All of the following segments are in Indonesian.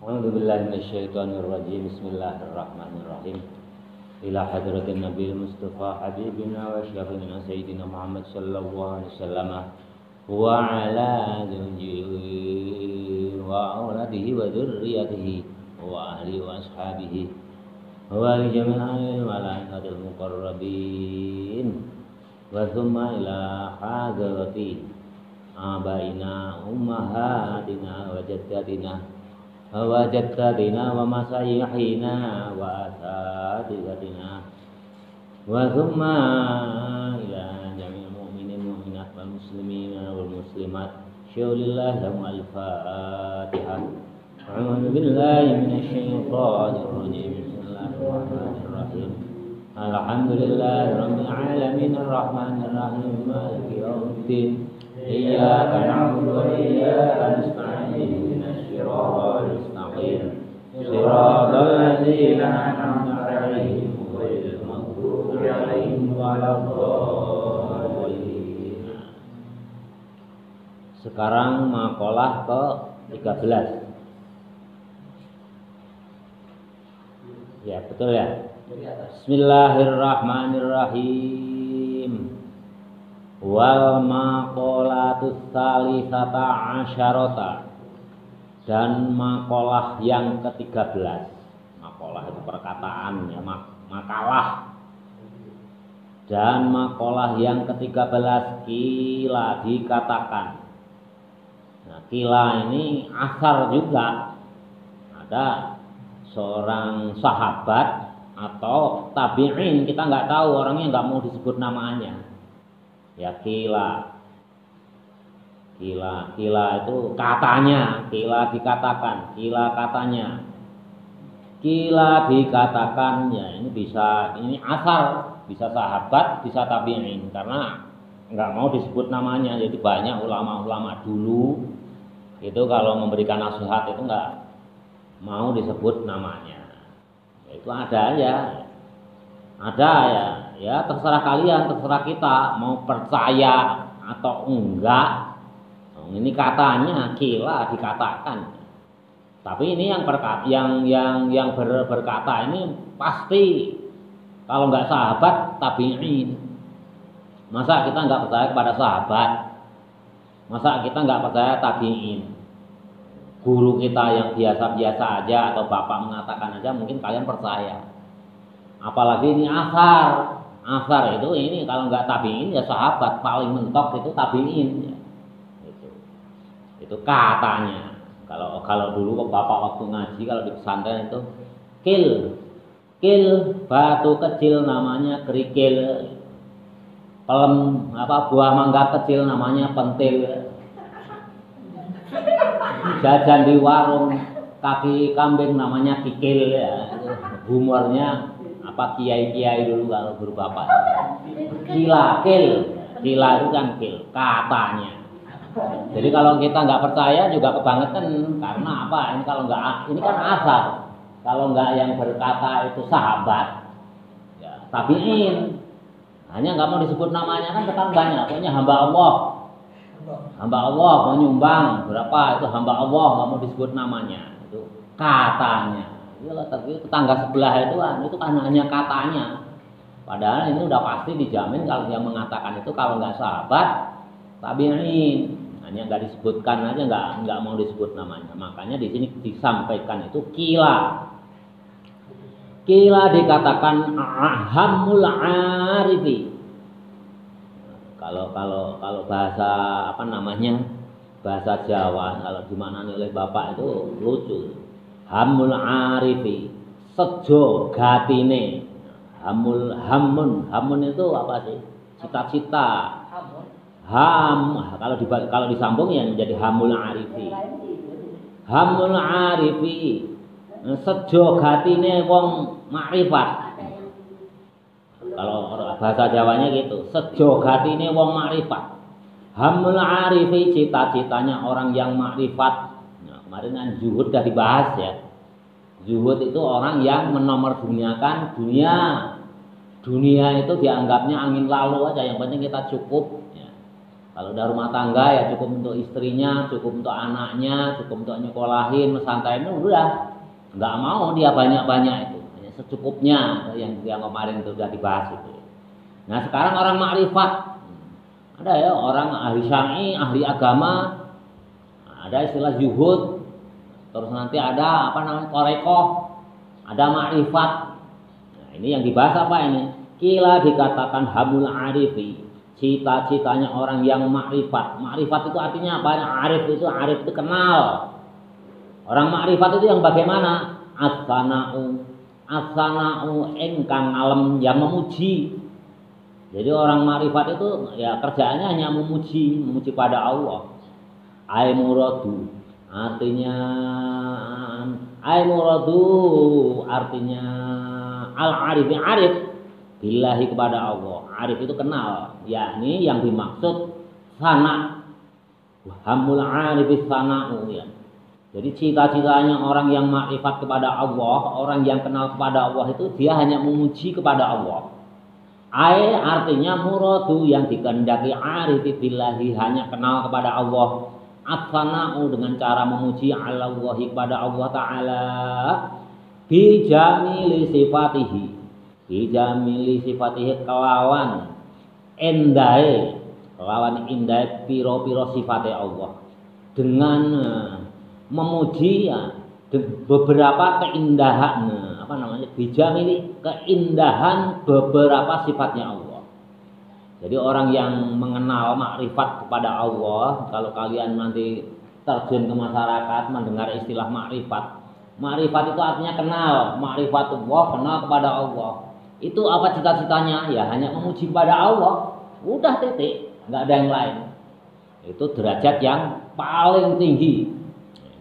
A'udzubillahi minasyaitonirrajim. Bismillahirrahmanirrahim. Ila hadratin Nabil Mustafa Habibina wa syafiina Sayyidina Muhammad sallallahu alaihi wasallam wa ala zawjihi wa auladihi wa dzurriyyatihi wa ahli wa ashabihi wa li jami'il malaikatil muqarrabin wa thumma ila hadrati abaina ummahatina wa jaddatina wa jaddatina wa masyayihina wa asatidatina wa thumma ila jami'il mu'minin mu'minat wal muslimin wal muslimat syaulillahi lahum al-fatihah. A'udzu billahi minasyaitonir rajim. Bismillahirrahmanirrahim. Alhamdulillahi rabbil alamin arrahmanir rahim maliki yaumiddin. Iyyaka na'budu wa iyyaka nasta'in. Shiratal mustaqim. Shiratal ladzina an'amta 'alaihim ghairil maghdubi 'alaihim waladdallin. Sekarang maqalah ke-13. Ya, betul ya? Bismillahirrahmanirrahim. Wal maqalatus salisata asyarata, dan makalah yang ke-13. Makalah itu perkataan ya, makalah. Dan makalah yang ke-13 kila dikatakan. Nah, kila ini asar juga. Ada seorang sahabat atau tabi'in, kita nggak tahu, orangnya nggak mau disebut namanya. Ya kila itu katanya, kila dikatakan, kila katanya, kila dikatakan. Ya ini bisa, ini asar, bisa sahabat, bisa tabi'in, karena nggak mau disebut namanya. Jadi banyak ulama-ulama dulu itu kalau memberikan nasihat itu nggak mau disebut namanya. Itu ada ya, ya terserah kalian, terserah kita mau percaya atau enggak. Ini katanya kila dikatakan. Tapi ini yang berkata ini pasti kalau enggak sahabat tabi'in. Masa kita enggak percaya kepada sahabat? Masa kita enggak percaya tabi'in? Guru kita yang biasa-biasa aja atau bapak mengatakan aja mungkin kalian percaya. Apalagi ini asar. Asar itu ini kalau enggak tabi'in ya sahabat, paling mentok itu tabi'in ya. Itu katanya. Kalau dulu bapak waktu ngaji kalau di pesantren itu kil batu kecil namanya kerikil, pelem buah mangga kecil namanya pentil, jajan di warung kaki kambing namanya kikil ya. Humornya kiai dulu kalau guru bapak. Kila itu kan kil katanya. Jadi kalau kita nggak percaya juga kebangetan, karena apa? Ini kalau nggak, ini kan asal. Kalau nggak yang berkata itu sahabat, ya tabi'in. Hanya nggak mau disebut namanya kan sekarang banyak. Pokoknya hamba Allah mau nyumbang berapa itu hamba Allah, nggak mau disebut namanya. Itu katanya. Tapi tetangga sebelah itu kan hanya katanya. Padahal ini udah pasti dijamin kalau yang mengatakan itu kalau nggak sahabat tabi'in. Hanya nggak disebutkan aja, nggak mau disebut namanya. Makanya di sini disampaikan itu kila dikatakan ahamul arifi. Kalau bahasa bahasa Jawa kalau dimaknani oleh bapak itu lucu. Hamul arifi sejo gatine. Hamun itu apa sih? Cita-cita. Kalau disambung ya menjadi hamul arifi. Hamul arifi sejo gatine wong makrifat. Kalau bahasa Jawanya gitu, sejo gatine wong makrifat. Hamul arifi cita-citanya orang yang makrifat. Nah, kemarin kan zuhud sudah dibahas ya. Zuhud itu orang yang menomorduniakan dunia. Dunia itu dianggapnya angin lalu aja, yang penting kita cukup. Kalau udah rumah tangga ya cukup untuk istrinya, cukup untuk anaknya, cukup untuk nyekolahin, mesantainya udah. Nggak mau dia banyak-banyak itu, hanya secukupnya yang kemarin itu udah dibahas itu. Nah sekarang orang makrifat, ada ya orang ahli syar'i, ahli agama, ada istilah zuhud, terus nanti ada apa namanya qorekoh, ada makrifat. Nah ini yang dibahas apa ini? Kila dikatakan hamul arifi, cita-citanya orang yang makrifat. Makrifat itu artinya apa? Arif itu kenal. Orang makrifat itu yang bagaimana? As-sana'u engkang ngalem, yang memuji. Jadi orang makrifat itu ya kerjaannya hanya memuji pada Allah. Ai muradu artinya al-arif, arif billahi kepada Allah. Arif itu kenal, yakni yang dimaksud sana. Hamul arifis sana'u ya. Jadi cita-citanya orang yang makrifat kepada Allah, orang yang kenal kepada Allah itu dia hanya memuji kepada Allah. Ai artinya muradu, yang dikehendaki arif billahi, hanya kenal kepada Allah. As-sana'u dengan cara memuji ala Allah, kepada Allah Ta'ala. Bijamili sifatihi kelawan indai piro-piro sifatnya Allah. Dengan memuji ya beberapa keindahan, bijamili keindahan beberapa sifatnya Allah. Jadi orang yang mengenal makrifat kepada Allah, kalau kalian nanti terjun ke masyarakat mendengar istilah makrifat itu artinya kenal, makrifatullah, kenal kepada Allah. Itu apa cita-citanya? Ya hanya memuji kepada Allah. Udah titik, nggak ada yang lain. Itu derajat yang paling tinggi.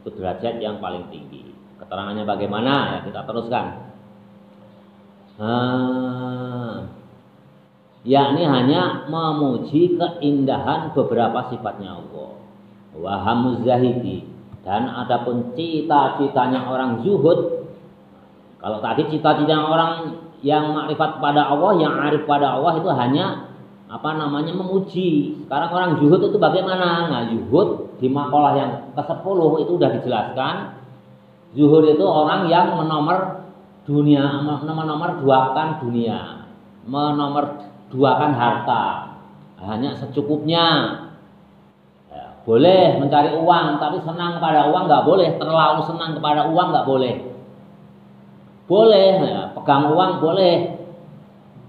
Itu derajat yang paling tinggi. Keterangannya bagaimana? Ya kita teruskan. Yakni hanya memuji keindahan beberapa sifatnya Allah. Wa hamuz zahidi, dan adapun cita-citanya orang zuhud. Kalau tadi cita-citanya orang yang makrifat pada Allah, yang arif pada Allah itu hanya memuji. Sekarang orang zuhud itu bagaimana? Nah, zuhud di makalah yang ke-10 itu sudah dijelaskan. Zuhud itu orang yang menomor duakan dunia, menomorduakan harta, hanya secukupnya. Ya, boleh mencari uang, tapi senang kepada uang nggak boleh. Terlalu senang kepada uang nggak boleh. Boleh, ya, pegang uang boleh,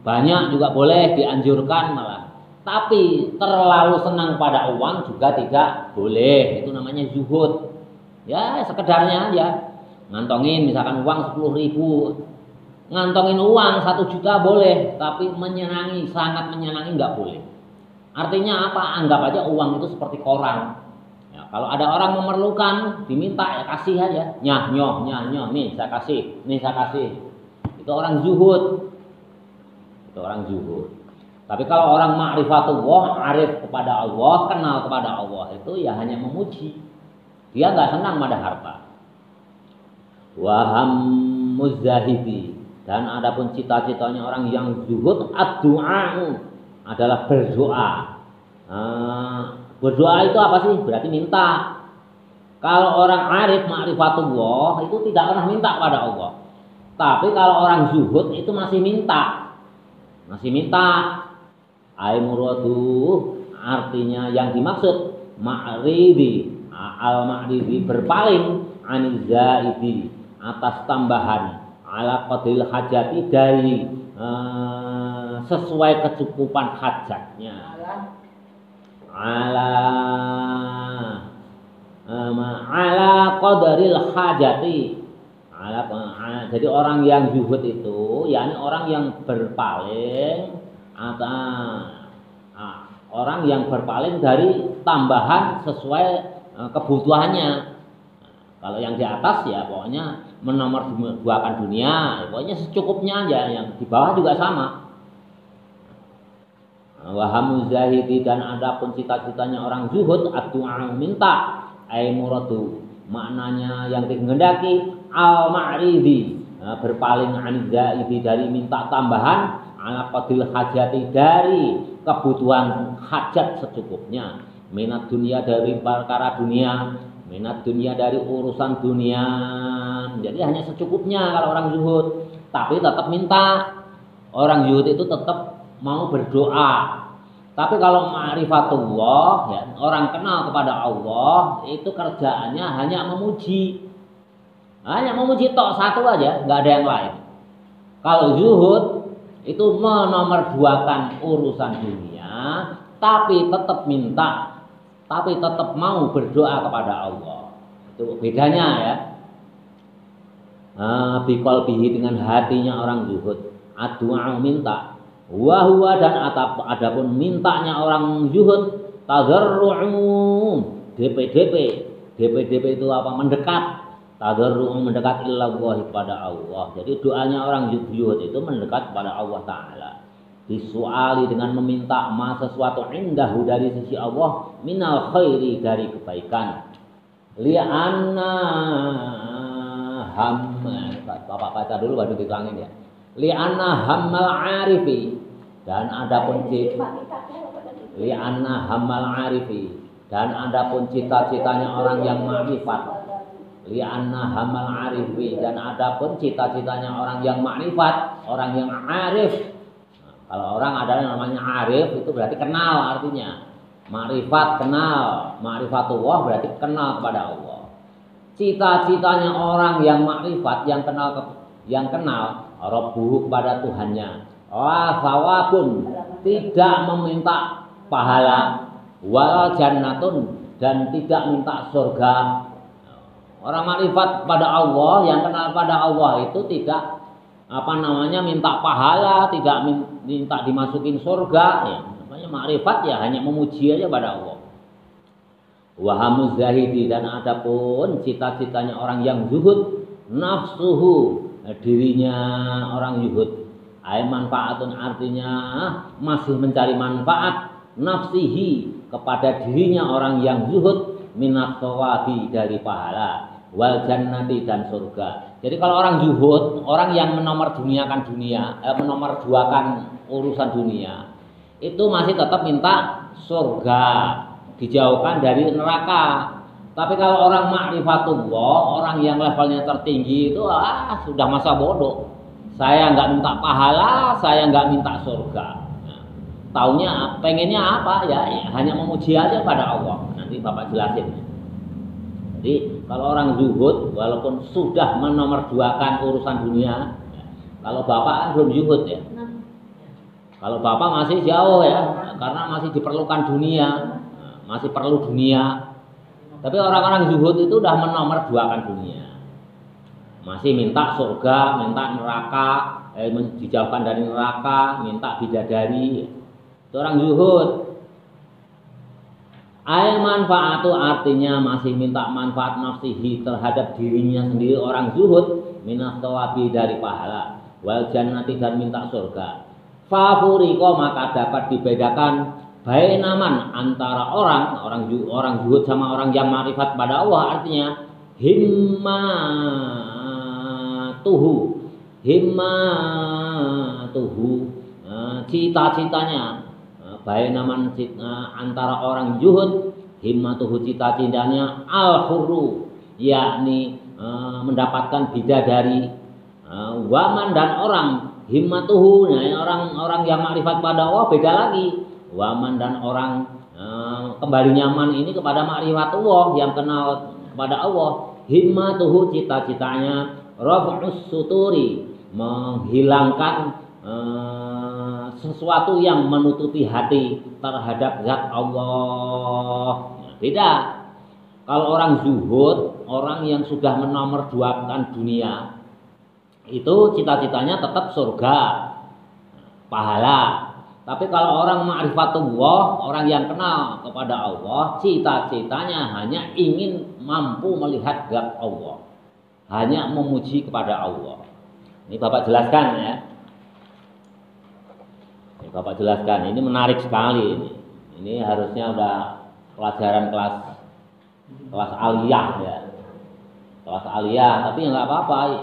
banyak juga boleh, dianjurkan malah. Tapi terlalu senang pada uang juga tidak boleh. Itu namanya zuhud. Ya sekedarnya aja. Ngantongin misalkan uang 10.000, ngantongin uang 1 juta boleh, tapi menyenangi, sangat menyenangi nggak boleh. Artinya apa? Anggap aja uang itu seperti koran. Ya, kalau ada orang memerlukan, diminta ya kasih aja. Nyoh, nih saya kasih. Itu orang zuhud. Tapi kalau orang ma'rifatullah, arif kepada Allah, kenal kepada Allah, itu ya hanya memuji. Dia nggak senang pada harta. Waham muzahidi, dan adapun cita-citanya orang yang zuhud, ad-du'a adalah berdoa. Berdoa itu apa sih? Berarti minta. Kalau orang arif ma'rifatullah itu tidak pernah minta pada Allah. Tapi kalau orang zuhud itu masih minta. Ai muradu artinya yang dimaksud ma'ridi, al-ma'ridi berpaling, anizaidi atas tambahan, ala qadril hajati dari sesuai kecukupan hajatnya. Ala qadril hajati. Jadi orang yang zuhud itu yakni orang yang berpaling orang yang berpaling dari tambahan sesuai kebutuhannya. Kalau yang di atas ya pokoknya menomorduakan dunia, pokoknya secukupnya aja. Yang di bawah juga sama. Wahamu zahidi, dan adapun cita-citanya orang zuhud, ad-du'a minta, ai muradu maknanya yang dikehendaki, al-ma'ridi berpaling an zaidi dari minta tambahan, ala qadil hajati dari kebutuhan hajat secukupnya. Minat dunia dari perkara dunia, minat dunia dari urusan dunia. Jadi hanya secukupnya kalau orang zuhud, tapi tetap minta. Orang zuhud itu tetap mau berdoa. Tapi kalau ma'rifatullah, ya, orang kenal kepada Allah, itu kerjaannya hanya memuji. Hanya memuji tok satu aja, nggak ada yang lain. Kalau zuhud itu menomorduakan urusan dunia, tapi tetap minta, tapi tetap mau berdoa kepada Allah. Itu bedanya ya. Biqalbihi dengan hatinya orang zuhud, addu'a minta. Wahwa dan adapun mintanya orang zuhud tadarru'u DP itu apa? Mendekat. Tadarru'u mendekat illallah kepada Allah. Jadi doanya orang zuhud itu mendekat kepada Allah Ta'ala. Disuali dengan meminta sesuatu indahu dari sisi Allah minal khairi dari kebaikan. Li'anna Bapak baca dulu baru ditangin ya. Li'anna hammal arifi dan adapun li'anna hammal arifi dan adapun cita-citanya orang yang ma'rifat. Li'anna hammal arifi dan adapun cita-citanya orang yang ma'rifat, orang yang arif. Kalau orang ada yang namanya arif itu berarti kenal artinya. Ma'rifat kenal, ma'rifatullah berarti kenal kepada Allah. Cita-citanya orang yang ma'rifat, yang kenal Rabbuhu kepada Tuhannya. Sawabun tidak meminta pahala, wal jannatun dan tidak minta surga. Orang makrifat pada Allah, yang kenal pada Allah itu tidak minta pahala, tidak minta dimasukin surga. Ya, namanya makrifat ya hanya memuji aja pada Allah. Wahamuz zahidi dan adapun cita-citanya orang yang zuhud, nafsuhu dirinya orang zuhud. Ay manfaatun artinya masih mencari manfaat nafsihi kepada dirinya orang yang zuhud minat thawabi dari pahala wal jannati dan surga. Jadi kalau orang zuhud, orang yang menomorduakan urusan dunia, itu masih tetap minta surga, dijauhkan dari neraka. Tapi kalau orang ma'rifatullah, orang yang levelnya tertinggi itu sudah masa bodoh. Saya nggak minta pahala, saya nggak minta surga. Nah, taunya pengennya apa ya hanya memuji aja pada Allah. Nanti Bapak jelasin. Jadi kalau orang zuhud walaupun sudah menomorduakan urusan dunia, kalau Bapak kan belum zuhud ya. Kalau Bapak masih jauh ya, karena masih diperlukan dunia, masih perlu dunia. Tapi orang-orang zuhud itu udah menomorduakan dunia. Masih minta surga, minta neraka, dijauhkan dari neraka, minta bidadari. Itu orang zuhud. Ay manfaatu artinya masih minta manfaat nafsihi terhadap dirinya sendiri orang zuhud minas tawabi dari pahala wal jannati dan minta surga. Fafuriko maka dapat dibedakan bainaman antara orang zuhud sama orang yang ma'rifat pada Allah, artinya himmatuhu cita-citanya bainaman antara orang zuhud himmatuhu cita-citanya al-hurru yakni mendapatkan bidadari waman dan orang himmatuhu orang yang ma'rifat pada Allah beda lagi. Waman dan orang kembali nyaman ini kepada ma'rifatullah yang kenal kepada Allah. Himmatuhu cita-citanya raf'us suturi menghilangkan sesuatu yang menutupi hati terhadap zat Allah. Beda. Kalau orang zuhud, orang yang sudah menomorduakan dunia, itu cita-citanya tetap surga, pahala. Tapi kalau orang ma'rifatullah, orang yang kenal kepada Allah, cita-citanya hanya ingin mampu melihat zat Allah, hanya memuji kepada Allah. Ini Bapak jelaskan ya. Ini Bapak jelaskan. Ini menarik sekali ini. Ini harusnya udah pelajaran kelas aliyah ya. Kelas aliyah, tapi nggak apa-apa.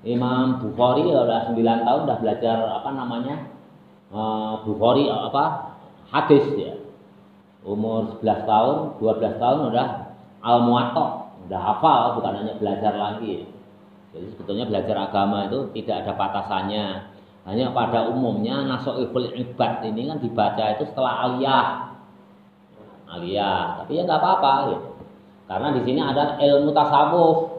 Imam Bukhari udah 9 tahun udah belajar Bukhari hadis ya. Umur 11 tahun, 12 tahun udah al-muwatta, udah hafal, bukan hanya belajar lagi. Jadi sebetulnya belajar agama itu tidak ada batasannya. Hanya pada umumnya Nasoihul Ibad ini kan dibaca itu setelah aliyah. Aliyah, tapi ya nggak apa-apa gitu. Karena di sini ada ilmu tasawuf.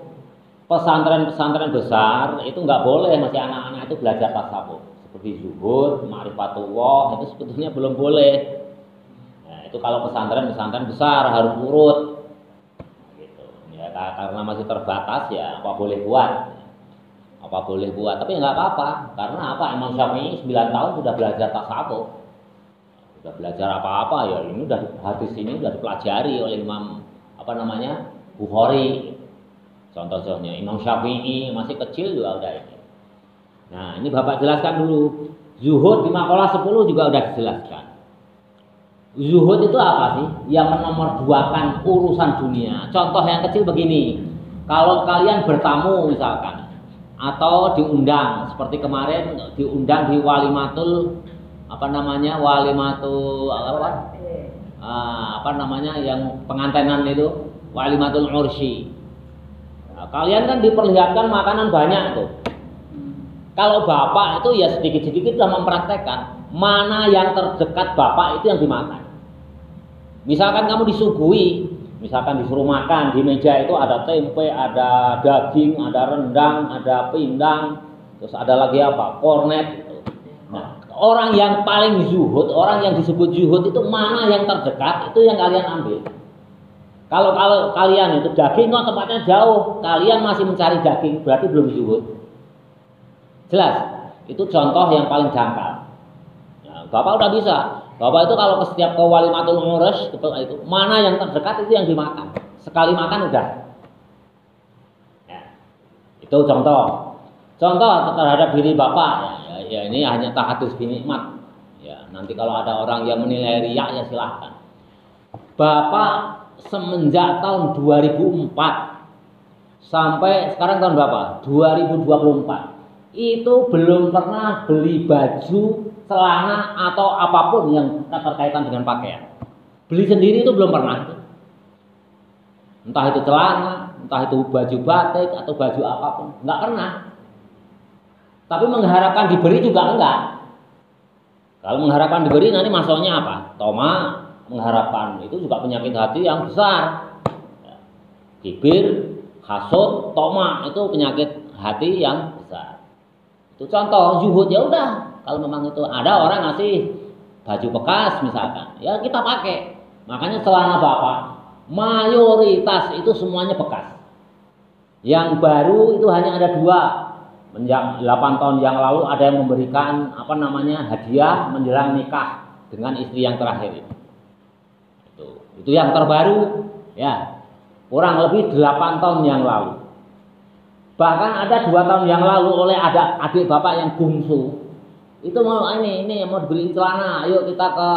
Pesantren-pesantren besar itu nggak boleh masih anak-anak itu belajar tasawuf. Seperti zuhud, ma'rifatullah itu sebetulnya belum boleh. Nah, itu kalau pesantren-pesantren besar harus urut. Gitu. Ya karena masih terbatas ya apa boleh buat. Apa boleh buat, tapi nggak apa-apa. Karena apa? Imam Syafi'i 9 tahun sudah belajar tasawuf. Sudah belajar apa-apa ya ini udah hadis ini sudah dipelajari oleh Imam Bukhari. Contohnya Imam Syafi'i masih kecil juga udah ini. Nah, ini Bapak jelaskan dulu. Zuhud di makalah 10 juga udah dijelaskan. Zuhud itu apa sih? Yang menomorduakan urusan dunia. Contoh yang kecil begini. Kalau kalian bertamu misalkan atau diundang seperti kemarin diundang di walimatul yang pengantenan itu walimatul ursy. Nah, kalian kan diperlihatkan makanan banyak tuh. Kalau bapak itu ya sedikit-sedikit sudah mempraktekkan mana yang terdekat bapak itu yang dimakan. Misalkan kamu disuguhi, misalkan disuruh makan di meja itu ada tempe, ada daging, ada rendang, ada pindang, terus ada lagi apa? Kornet. Nah, orang yang paling zuhud, orang yang disebut zuhud itu mana yang terdekat itu yang kalian ambil. Kalau kalian itu daging kok tempatnya jauh, kalian masih mencari daging, berarti belum zuhud. Jelas, itu contoh yang paling jangkal. Nah, bapak udah bisa. Bapak itu kalau ke setiap ke walimatul urus itu mana yang terdekat itu yang dimakan. Sekali makan udah. Ya, itu contoh. Contoh terhadap diri bapak. Ya ini hanya tahadus binikmat. Ya nanti kalau ada orang yang menilai riak ya silahkan. Bapak semenjak tahun 2004 sampai sekarang tahun berapa? 2024. Itu belum pernah beli baju, celana atau apapun yang terkaitan dengan pakaian. Beli sendiri itu belum pernah. Entah itu celana, entah itu baju batik atau baju apapun, enggak pernah. Tapi mengharapkan diberi juga enggak. Kalau mengharapkan diberi nanti maksudnya apa? Toma, mengharapkan itu juga penyakit hati yang besar. Kibir, hasud, toma itu penyakit hati yang besar. Itu contoh zuhud ya udah. Kalau memang itu ada orang ngasih baju bekas misalkan, ya kita pakai. Makanya celana bapak mayoritas itu semuanya bekas. Yang baru itu hanya ada 2. Menjelang 8 tahun yang lalu ada yang memberikan hadiah menjelang nikah dengan istri yang terakhir itu. Itu yang terbaru ya. Kurang lebih 8 tahun yang lalu. Bahkan ada 2 tahun yang lalu oleh ada adik bapak yang bungsu. Itu mau ini mau dibeli celana, ayo kita ke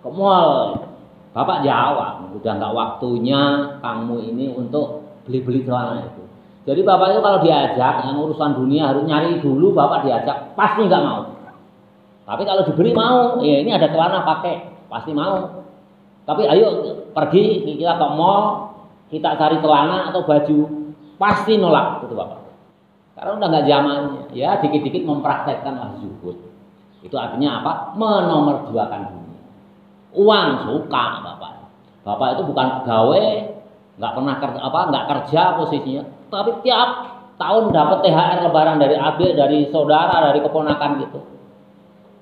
ke mall. Bapak jawab, udah nggak waktunya kamu ini untuk beli-beli celana itu. Jadi bapak itu kalau diajak yang urusan dunia harus nyari dulu, bapak diajak pasti nggak mau. Tapi kalau diberi mau, ya ini ada celana pakai, pasti mau. Tapi ayo pergi kita ke mall, kita cari celana atau baju. Pasti nolak itu bapak. Karena udah nggak zamannya. Ya dikit-dikit mempraktekkan zuhud. Itu artinya apa? Menomorduakan dunia. Uang suka bapak. Bapak itu bukan pegawai, nggak pernah nggak kerja posisinya. Tapi tiap tahun dapat THR lebaran dari adik, dari saudara, dari keponakan gitu.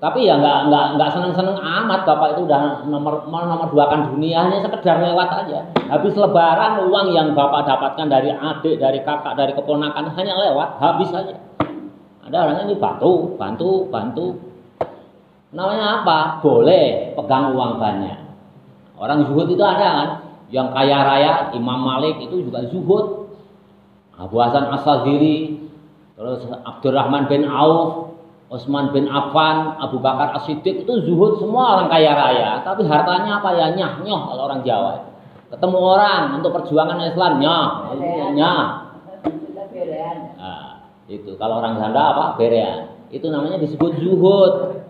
Tapi ya nggak seneng-seneng amat bapak itu udah menomorduakan dunia, hanya sekedar lewat aja. Habis lebaran uang yang bapak dapatkan dari adik, dari kakak, dari keponakan hanya lewat, habis aja. Ada orangnya ini bantu. Namanya apa? Boleh pegang uang banyak. Orang zuhud itu ada kan, yang kaya raya, Imam Malik itu juga zuhud. Abu Hasan As-Sadzili, terus Abdurrahman bin Auf, Utsman bin Affan, Abu Bakar As-Siddiq itu zuhud, semua orang kaya raya. Tapi hartanya apa ya? Nyah-nyoh kalau orang Jawa. Ketemu orang untuk perjuangan Islam, nyah. Nah, itu kalau orang Sunda apa? Berean. Itu namanya disebut zuhud.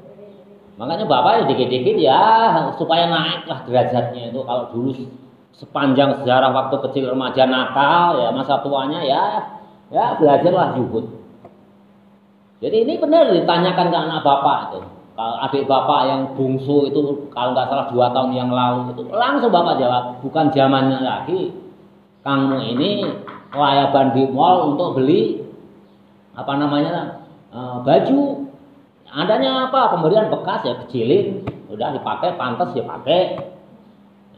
Makanya bapak ya dikit-dikit ya supaya naiklah derajatnya itu. Kalau dulu sepanjang sejarah waktu kecil remaja nakal ya masa tuanya ya belajarlah zuhud. Jadi ini benar ditanyakan ke anak bapak itu. Kalau adik bapak yang bungsu itu kalau nggak salah 2 tahun yang lalu itu langsung bapak jawab, bukan zamannya lagi. Kamu ini layaban di mall untuk beli apa namanya baju. Adanya apa pemberian bekas ya kecilin, udah dipakai pantas ya pakai.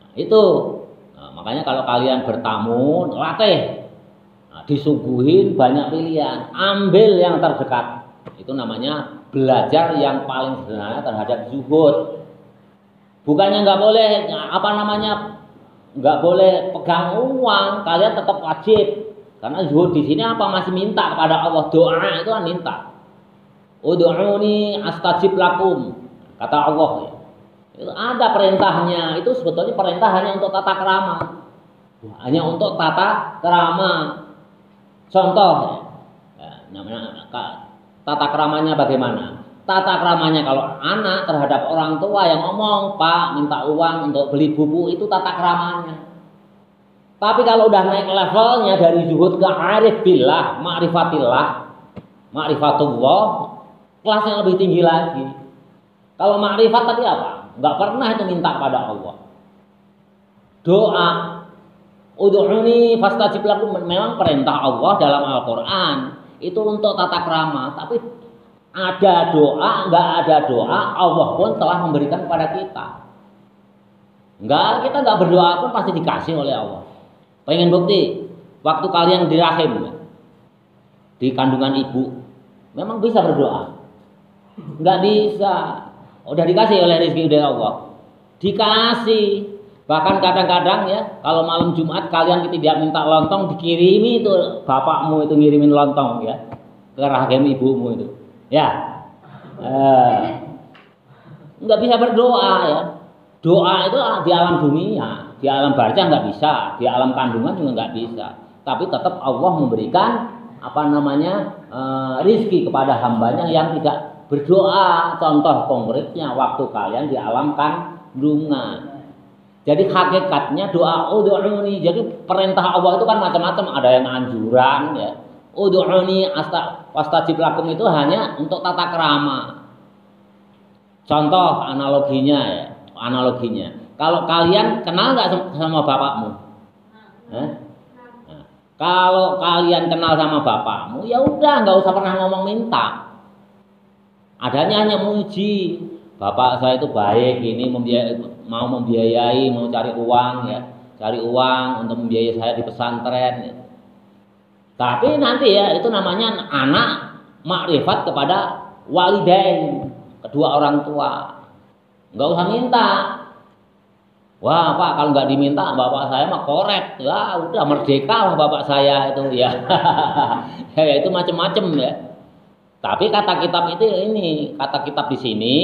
Nah, itu. Nah, makanya kalau kalian bertamu latih, disuguhin banyak pilihan, ambil yang terdekat. Itu namanya belajar yang paling sederhana terhadap zuhud. Bukannya nggak boleh apa namanya nggak boleh pegang uang, kalian tetap wajib. Karena zuhud di sini apa masih minta kepada Allah, doa itu kan minta. Ud'uni astajib lakum, kata Allah ya. Itu ada perintahnya, itu sebetulnya perintah hanya untuk tata krama. Hanya untuk tata krama. Contoh ya, namanya tata kramanya bagaimana? Tata kramanya kalau anak terhadap orang tua yang ngomong, "Pak, minta uang untuk beli buku," itu tata kramanya. Tapi kalau udah naik levelnya dari zuhud ke arif billah, ma'rifatullah, kelas yang lebih tinggi lagi. Kalau makrifat tadi apa? Nggak pernah itu minta kepada Allah. Doa, ud'uni fastajib lakum, memang perintah Allah dalam Al-Quran itu untuk tata krama. Tapi ada doa, nggak ada doa, Allah pun telah memberikan kepada kita. Kita nggak berdoa pun pasti dikasih oleh Allah. Pengen bukti? Waktu kalian di rahim, di kandungan ibu, memang bisa berdoa. Nggak bisa. Udah dikasih oleh rezeki dari Allah. Dikasih. Bahkan kadang-kadang ya, kalau malam Jumat kalian tidak minta lontong, dikirimi itu bapakmu itu ngirimin lontong ya ke rahim ibumu itu. Ya. Nggak bisa berdoa ya. Doa itu di alam dunia, di alam barzah nggak bisa, di alam kandungan juga nggak bisa. Tapi tetap Allah memberikan rizki kepada hambanya yang tidak berdoa. Contoh konkretnya waktu kalian di alam kandungan. Jadi hakikatnya doa ud'uni. Jadi perintah Allah itu kan macam-macam, ada yang anjuran ya. Ud'uni astajib lakum itu hanya untuk tata krama. Contoh analoginya. Kalau kalian kenal nggak sama bapakmu? Kalau kalian kenal sama bapakmu, ya udah nggak usah pernah ngomong minta. Adanya hanya muji, bapak saya itu baik, ini mau membiayai, mau cari uang ya, cari uang untuk membiayai saya di pesantren. Ya. Tapi nanti ya itu namanya anak makrifat kepada walidain, kedua orang tua. Nggak usah minta. Wah Pak, kalau nggak diminta bapak saya mah koret, ya udah merdeka lah bapak saya itu ya. Ya itu macam-macam ya. Tapi kata kitab itu kata kitab di sini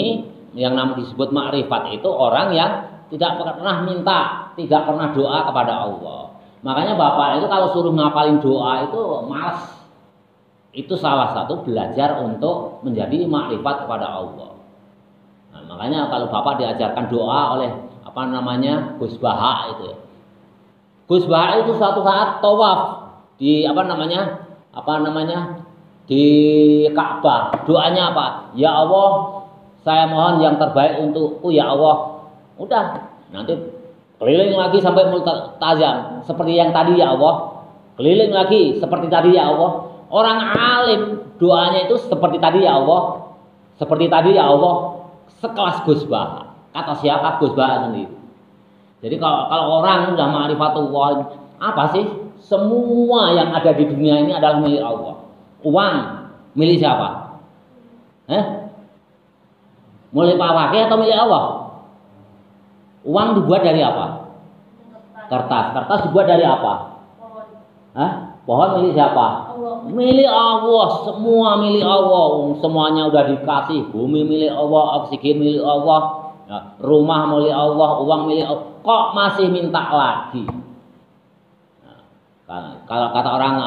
yang namanya disebut makrifat itu orang yang tidak pernah minta, tidak pernah doa kepada Allah. Makanya bapak itu kalau suruh ngapalin doa itu malas. Itu salah satu belajar untuk menjadi makrifat kepada Allah. Nah, makanya kalau bapak diajarkan doa oleh Gus Baha itu ya. Gus Baha itu suatu saat tawaf di di Ka'bah. Doanya apa? Ya Allah, saya mohon yang terbaik untukku ya Allah. Udah, nanti keliling lagi sampai multazam seperti yang tadi ya Allah. Keliling lagi seperti tadi ya Allah. Orang alim doanya itu seperti tadi ya Allah. Seperti tadi ya Allah. Sekelas Gus Baha. Kata siapa? Gus Baha sendiri. Jadi kalau orang sudah ma'rifatullah, apa sih? Semua yang ada di dunia ini adalah milik Allah. Uang milik siapa? Milik Pak Wakil atau milik Allah? Uang dibuat dari apa? Kertas. Kertas dibuat dari apa? Pohon milik siapa? Allah. Milik Allah. Semua milik Allah. Semuanya udah dikasih. Bumi milik Allah, oksigen milik Allah. Rumah milik Allah, uang milik Allah. Kok masih minta lagi? Kalau kata orang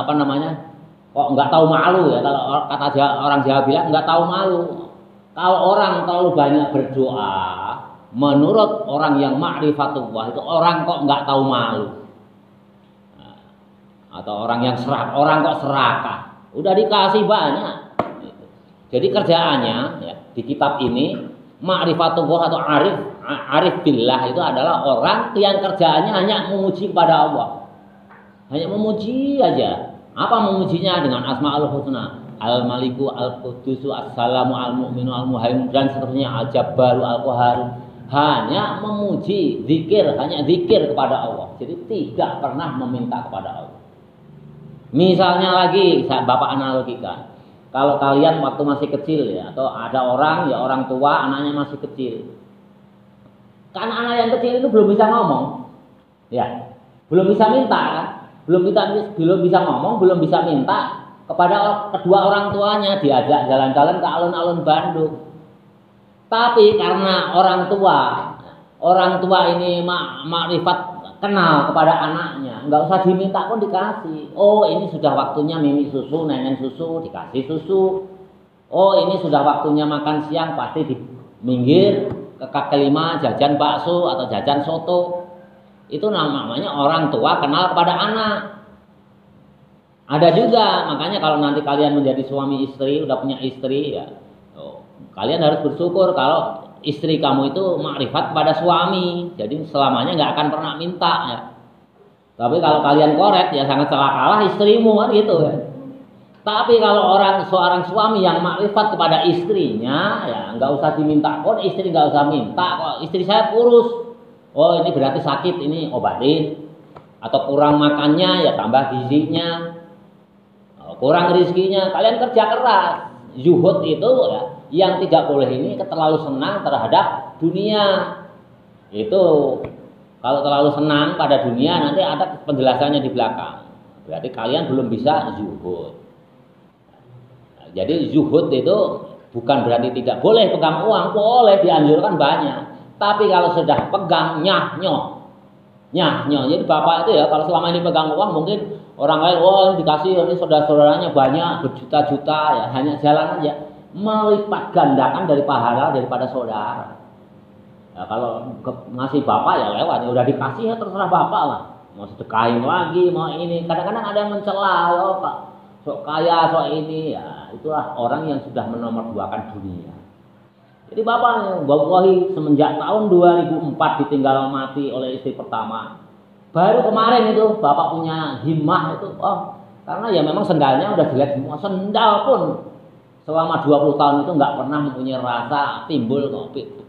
kok nggak tahu malu ya? Kalau kata orang Jawa bilang nggak tahu malu. Kalau orang terlalu banyak berdoa, menurut orang yang ma'rifatullah itu orang kok nggak tahu malu. Nah, atau orang yang orang kok serakah. Udah dikasih banyak. Jadi kerjaannya ya, di kitab ini ma'rifatullah atau arif billah itu adalah orang yang kerjaannya hanya memuji kepada Allah. Hanya memuji aja. Apa memujinya? Dengan asmaul husna. Al-Maliku, Al-Qudusu, As-Salamu, Al-Mu'minu, Al-Muhaimin dan seterusnya, Al-Jabbaru, Al-Qaharu. Hanya memuji, zikir, hanya zikir kepada Allah. Jadi tidak pernah meminta kepada Allah. Misalnya lagi, Bapak analogikan. Kalau kalian waktu masih kecil ya, atau ada orang ya orang tua anaknya masih kecil. Kan anak yang kecil itu belum bisa ngomong. Ya, belum bisa minta kan? Belum bisa ngomong, belum bisa minta kepada kedua orang tuanya, diajak jalan-jalan ke alun-alun Bandung. Tapi karena orang tua ini makrifat kenal kepada anaknya, nggak usah diminta pun dikasih. Oh, ini sudah waktunya mimi susu, nenek susu, dikasih susu. Oh, ini sudah waktunya makan siang, pasti di minggir ke kaki lima jajan bakso atau jajan soto. Itu namanya orang tua kenal kepada anak. Ada juga, makanya kalau nanti kalian menjadi suami istri, udah punya istri ya, kalian harus bersyukur kalau istri kamu itu makrifat pada suami. Jadi selamanya nggak akan pernah minta ya. Tapi kalau kalian koret ya sangat celakalah istrimu kan gitu ya. Tapi kalau seorang suami yang makrifat kepada istrinya ya nggak usah diminta pun, istri nggak usah minta kok. Istri saya kurus. Oh, ini berarti sakit, ini obatin. Atau kurang makannya ya tambah gizinya. Kurang rezekinya, kalian kerja keras. Zuhud itu ya, yang tidak boleh ini terlalu senang terhadap dunia. Itu kalau terlalu senang pada dunia nanti ada penjelasannya di belakang. Berarti kalian belum bisa zuhud. Nah, jadi zuhud itu bukan berarti tidak boleh pegang uang, boleh, dianjurkan banyak. Tapi kalau sudah pegang nyoh. Jadi bapak itu ya kalau selama ini pegang uang mungkin orang lain, oh dikasih ini saudara-saudaranya banyak berjuta-juta ya, hanya jalan aja, melipat gandakan dari pahala daripada saudara. Ya, kalau ngasih bapak ya lewat, ya udah dikasih ya terserah bapak lah, mau sedekahin lagi, mau ini. Kadang-kadang ada yang mencela, oh pak, sok kaya, sok ini, ya itulah orang yang sudah menomorduakan dunia. Jadi bapak, wallahi semenjak tahun 2004 ditinggal mati oleh istri pertama. Baru kemarin itu bapak punya himmah itu, karena ya memang sendalnya udah jelek semua. Sendal pun selama 20 tahun itu nggak pernah mempunyai rasa timbul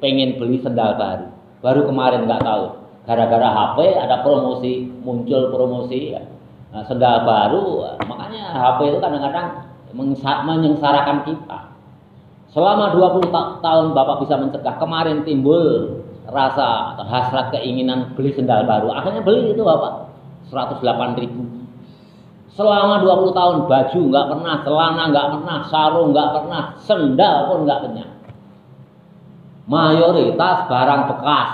pengen beli sendal baru. Baru kemarin nggak tahu, gara-gara HP ada promosi, muncul promosi ya. Nah, sendal baru, makanya HP itu kadang-kadang menyengsarakan kita. Selama 20 tahun bapak bisa mencegah, kemarin timbul rasa atau hasrat keinginan beli sendal baru, akhirnya beli itu bapak 108.000. Selama 20 tahun baju nggak pernah, celana nggak pernah, sarung nggak pernah, sendal pun nggak punya. Mayoritas barang bekas,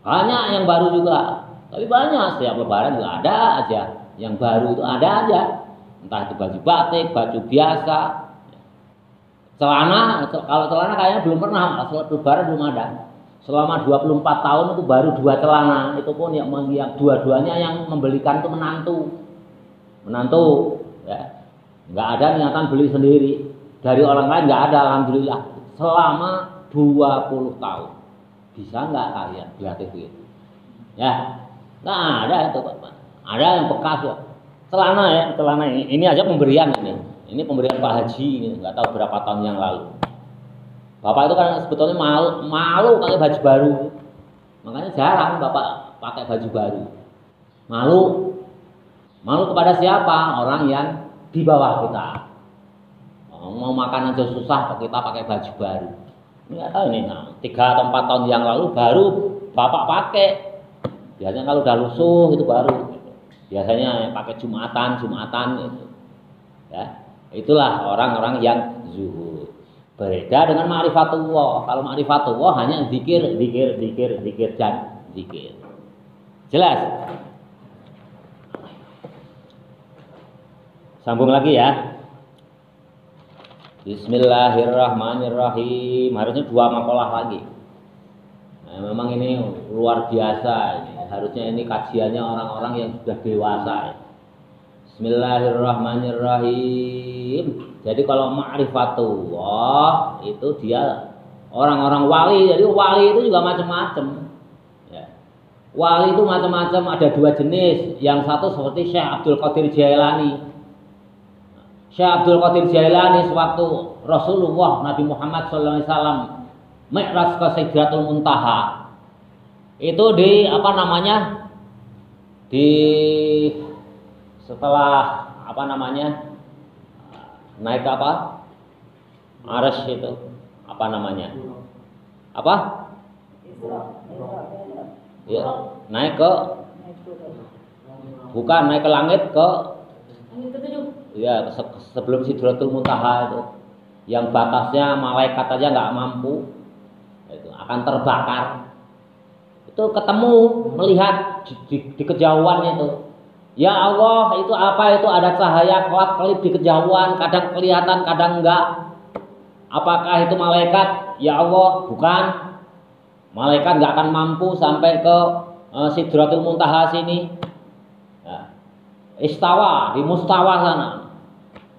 banyak yang baru juga, tapi banyak setiap lebaran juga ada aja yang baru, itu ada aja, entah itu baju batik, baju biasa. Celana, kalau celana kayaknya belum pernah, lebaran belum ada. Selama 24 tahun itu baru 2 celana, itu pun yang dua-duanya yang membelikan itu menantu ya. Nggak ada niatan beli sendiri dari orang lain, nggak ada, alhamdulillah. Selama 20 tahun bisa nggak kalian berarti begitu ya? Nah ada itu Pak, ada yang bekas ya. Celana ini aja pemberian ini pemberian Pak Haji ini, nggak tahu berapa tahun yang lalu. Bapak itu kan sebetulnya malu pakai baju baru, makanya jarang bapak pakai baju baru. Malu kepada siapa? Orang yang di bawah kita. Mau makan aja susah, kita pakai baju baru. Ini nggak tahu ini, 3 atau 4 tahun yang lalu baru bapak pakai. Biasanya kalau udah lusuh itu baru. Biasanya pakai Jumatan gitu. Ya. Itulah orang-orang yang zuhud. Berbeda dengan ma'rifatullah. Kalau ma'rifatullah hanya zikir dan zikir. Jelas? Sambung lagi ya. Bismillahirrahmanirrahim. Harusnya 2 makalah lagi. Nah, memang ini luar biasa ini. Harusnya ini kajiannya orang-orang yang sudah dewasa ya. Bismillahirrahmanirrahim. Jadi kalau ma'rifatullah itu dia orang-orang wali. Jadi wali itu juga macam-macam. Ya. Wali itu macam-macam, ada 2 jenis. Yang satu seperti Syekh Abdul Qadir Jailani. Syekh Abdul Qadir Jailani sewaktu Rasulullah Nabi Muhammad SAW Mi'raj ke Sidratul Muntaha. Itu di setelah naik Arsy itu ya, naik ke langit ke ya sebelum Sidratul Muntaha itu yang batasnya malaikat aja nggak mampu, itu akan terbakar. Itu ketemu melihat di kejauhan itu. Ya Allah, itu apa itu? Ada cahaya kelap-kelip di kejauhan, kadang kelihatan, kadang enggak. Apakah itu malaikat? Ya Allah, bukan. Malaikat enggak akan mampu sampai ke Sidratul Muntaha sini. Ya. Istawa, di mustawa sana.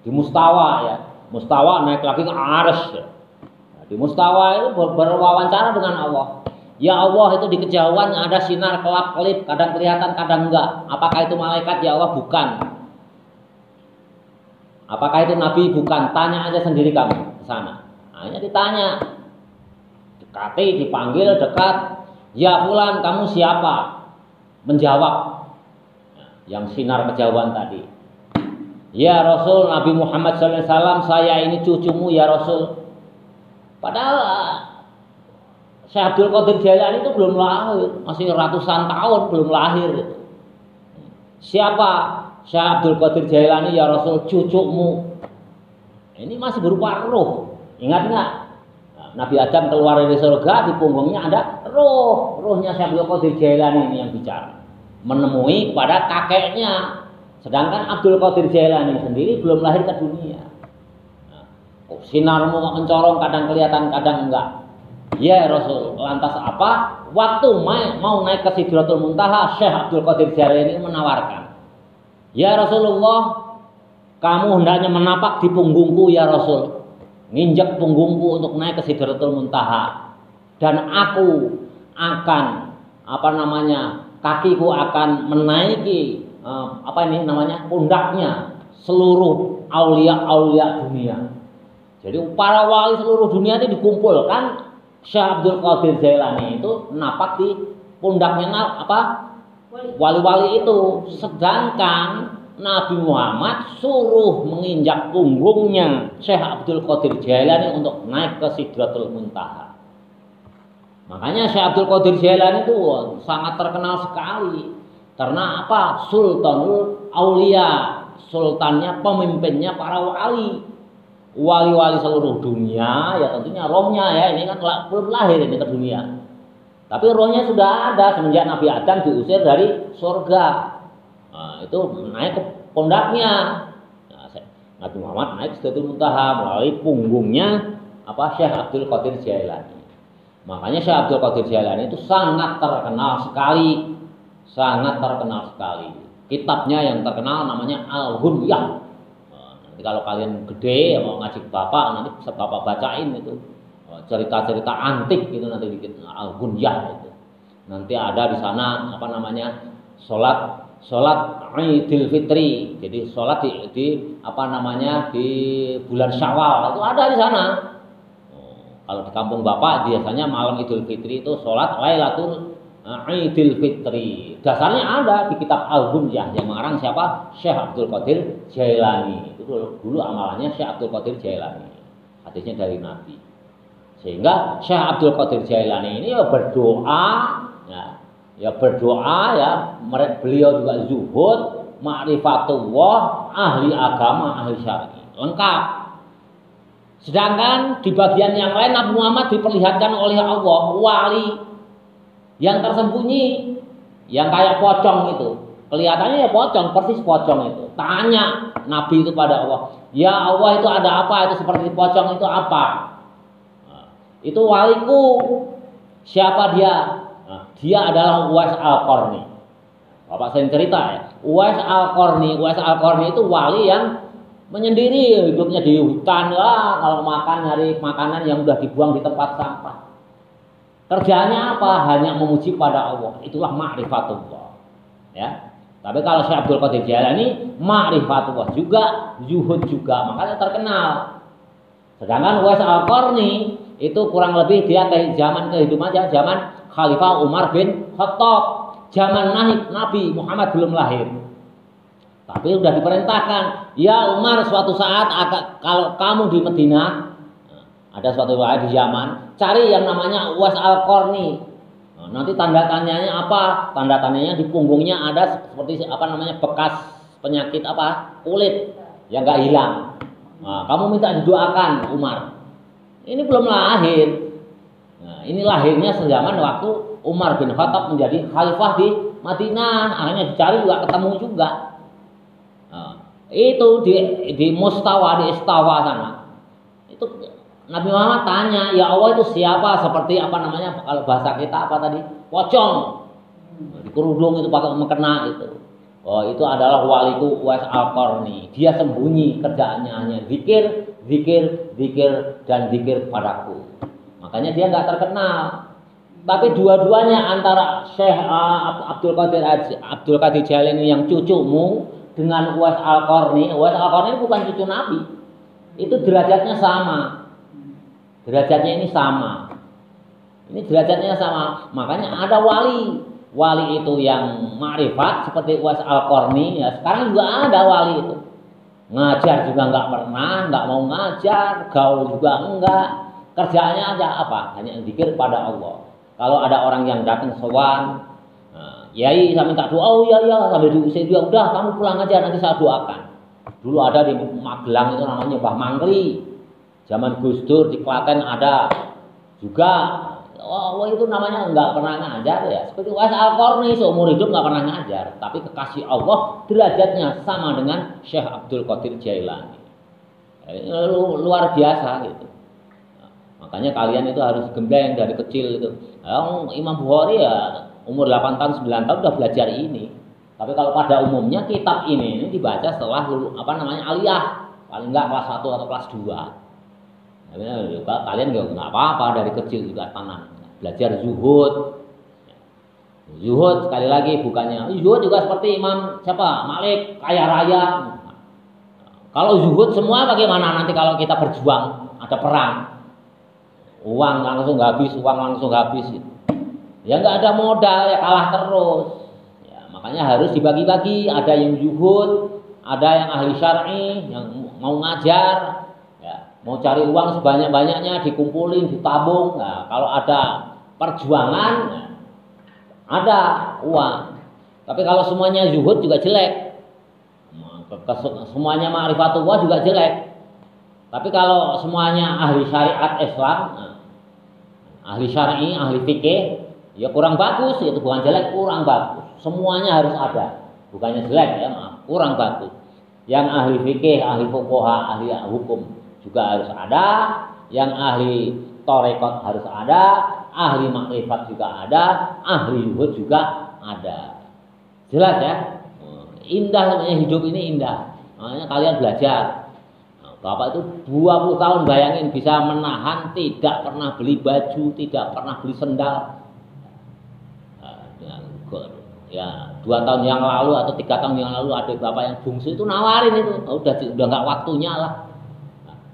Di mustawa ya. Mustawa naik lagi ke Arsy. Nah, di mustawa itu berwawancara dengan Allah. Ya Allah, itu di kejauhan ada sinar kelap-kelip, kadang kelihatan, kadang enggak. Apakah itu malaikat? Ya Allah, bukan. Apakah itu nabi? Bukan. Tanya aja sendiri kamu ke sana. Hanya ditanya. Dekati, dipanggil, dekat. Ya fulan, kamu siapa? Menjawab. Yang sinar kejauhan tadi. Ya Rasul, Nabi Muhammad SAW, saya ini cucumu ya Rasul. Padahal Syekh Abdul Qadir Jailani itu belum lahir, masih ratusan tahun belum lahir. Siapa? Syekh Abdul Qadir Jailani ya Rasul, cucumu. Ini masih berupa roh. Ingat nggak? Nah, Nabi Adam keluar dari surga, di punggungnya ada roh. Rohnya Syekh Abdul Qadir Jailani ini yang bicara. Menemui pada kakeknya. Sedangkan Abdul Qadir Jailani sendiri belum lahir ke dunia. Nah, sinarmu mencorong, kadang kelihatan, kadang enggak. Ya Rasul, lantas apa? Waktu mau naik ke Sidratul Muntaha, Syekh Abdul Qadir Jailani menawarkan, ya Rasulullah, kamu hendaknya menapak di punggungku ya Rasul, nginjak punggungku untuk naik ke Sidratul Muntaha, dan aku akan kakiku akan menaiki pundaknya seluruh aulia dunia. Jadi para wali seluruh dunia itu dikumpulkan. Syekh Abdul Qadir Jailani itu napak di pundaknya wali-wali itu. Sedangkan Nabi Muhammad suruh menginjak punggungnya Syekh Abdul Qadir Jailani untuk naik ke Sidratul Muntaha. Makanya Syekh Abdul Qadir Jailani itu sangat terkenal sekali. Karena apa? Sultanul Aulia, sultannya, pemimpinnya para wali. Wali-wali seluruh dunia, ya tentunya rohnya ya, ini kan belum lahir ini ke dunia. Tapi rohnya sudah ada semenjak Nabi Adam diusir dari surga. Nah, itu naik ke pundaknya. Nah, Nabi Muhammad naik ke Sidratul Muntaha melalui punggungnya Syekh Abdul Qadir Jailani. Makanya Syekh Abdul Qadir Jailani itu sangat terkenal sekali. Sangat terkenal sekali. Kitabnya yang terkenal namanya Al-Ghunyah. Nanti kalau kalian gede mau ngaji ke bapak, nanti bisa bapak bacain itu cerita-cerita antik itu nanti bikin Al-Ghunyah itu. Nanti ada di sana sholat Idul Fitri. Jadi sholat di bulan Syawal itu ada di sana. Kalau di kampung bapak biasanya malam Idul Fitri itu sholat Lailatul Idul Fitri. Dasarnya ada di kitab Al-Ghunyah yang mengarang siapa? Syekh Abdul Qadir Jailani. Itu dulu amalannya Syekh Abdul Qadir Jailani. Hadisnya dari Nabi. Sehingga Syekh Abdul Qadir Jailani ini berdoa ya, beliau juga zuhud, ma'rifatullah, ahli agama, ahli syar'i. Lengkap. Sedangkan di bagian yang lain Nabi Muhammad diperlihatkan oleh Allah wali yang tersembunyi, yang kayak pocong itu. Kelihatannya ya pocong, persis pocong itu. Tanya Nabi itu pada Allah, ya Allah itu ada apa? Itu seperti pocong itu apa? Nah, itu waliku. Siapa dia? Nah, dia adalah Uwais Al-Qarni. Bapak sering cerita ya. Uwais Al-Qarni itu wali yang menyendiri, hidupnya di hutan lah. Kalau makan nyari makanan yang udah dibuang di tempat sampah. Kerjanya apa? Hanya memuji pada Allah. Itulah ma'rifatullah. Ya. Tapi kalau Syekh Abdul Qadir Jailani ma'rifatullah juga, zuhud juga, makanya terkenal. Sedangkan Uwais Al-Qarni itu kurang lebih dia zaman kehidupannya zaman Khalifah Umar bin Khattab, zaman Nabi Muhammad belum lahir. Tapi sudah diperintahkan, ya Umar, suatu saat kalau kamu di Madinah, ada suatu wilayah di Yaman, cari yang namanya Uwais Al-Qarni. Nanti tanda tanyanya apa? Tanda tanyanya di punggungnya ada seperti apa namanya bekas penyakit apa? Kulit yang nggak hilang. Nah, kamu minta didoakan Umar. Ini belum lahir. Nah, ini lahirnya sejaman waktu Umar bin Khattab menjadi khalifah di Madinah. Akhirnya dicari juga ketemu juga. Nah, itu di Mustawa, di Istawa sana. Itu Nabi Muhammad tanya, ya Allah itu siapa? Seperti apa namanya kalau bahasa kita apa tadi? Pocong. Di kerudung itu pakai mukena itu. Oh, itu adalah waliku Uwais Al-Qarni. Dia sembunyi, kerjaannya hanya zikir, dan zikir padaku. Makanya dia nggak terkenal. Tapi dua-duanya antara Syekh Abdul Qadir Jailani yang cucumu dengan Uwais Al-Qarni. Uwais Al-Qarni bukan cucu Nabi. Itu derajatnya sama. Derajatnya ini sama. Ini derajatnya sama. Makanya ada wali. Wali itu yang ma'rifat seperti Uwais Al-Qarni. Ya, sekarang juga ada wali itu. Ngajar juga nggak pernah, nggak mau ngajar, gaul juga enggak. Kerjaannya aja apa? Hanya zikir pada Allah. Kalau ada orang yang datang sowan, Yai saya minta doa, oh iya sambil diusir dia, udah kamu pulang aja nanti saya doakan. Dulu ada di Magelang itu namanya Mbah Mangli. Zaman Gus Dur di Klaten ada juga. Oh itu namanya nggak pernah ngajar ya. Seperti Uwais Al-Qarni seumur hidup nggak pernah ngajar. Tapi kekasih Allah derajatnya sama dengan Syekh Abdul Qadir Jailani. Luar biasa gitu. Nah, makanya kalian itu harus gembleng dari kecil itu. Imam Bukhari ya umur 8 tahun 9 tahun udah belajar ini. Tapi kalau pada umumnya kitab ini dibaca setelah aliyah. Paling nggak kelas 1 atau kelas 2. Juga kalian nggak apa-apa dari kecil juga tanam belajar zuhud. Zuhud sekali lagi bukannya zuhud juga seperti Imam siapa Malik kaya raya. Kalau zuhud semua bagaimana nanti kalau kita berjuang ada perang uang langsung habis ya nggak ada modal ya kalah terus ya, makanya harus dibagi-bagi, ada yang zuhud, ada yang ahli syar'i yang mau ngajar. Mau cari uang sebanyak-banyaknya, dikumpulin, ditabung. Nah, kalau ada perjuangan, ada uang. Tapi kalau semuanya zuhud juga jelek. Semuanya ma'rifatullah juga jelek. Tapi kalau semuanya ahli syariat Islam, ahli syar'i, ahli fikih, ya kurang bagus. Itu bukan jelek, kurang bagus. Semuanya harus ada. Bukannya jelek ya, maaf, kurang bagus. Yang ahli fikih, ahli fuqaha, ahli hukum juga harus ada, yang ahli tarekat harus ada, ahli makrifat juga ada, ahli zuhud juga ada. Jelas ya? Indah namanya hidup ini indah. Makanya kalian belajar. Bapak itu 20 tahun bayangin bisa menahan tidak pernah beli baju, tidak pernah beli sendal. Ya 2 tahun yang lalu atau 3 tahun yang lalu ada bapak yang bungsu itu nawarin itu, udah nggak waktunya lah.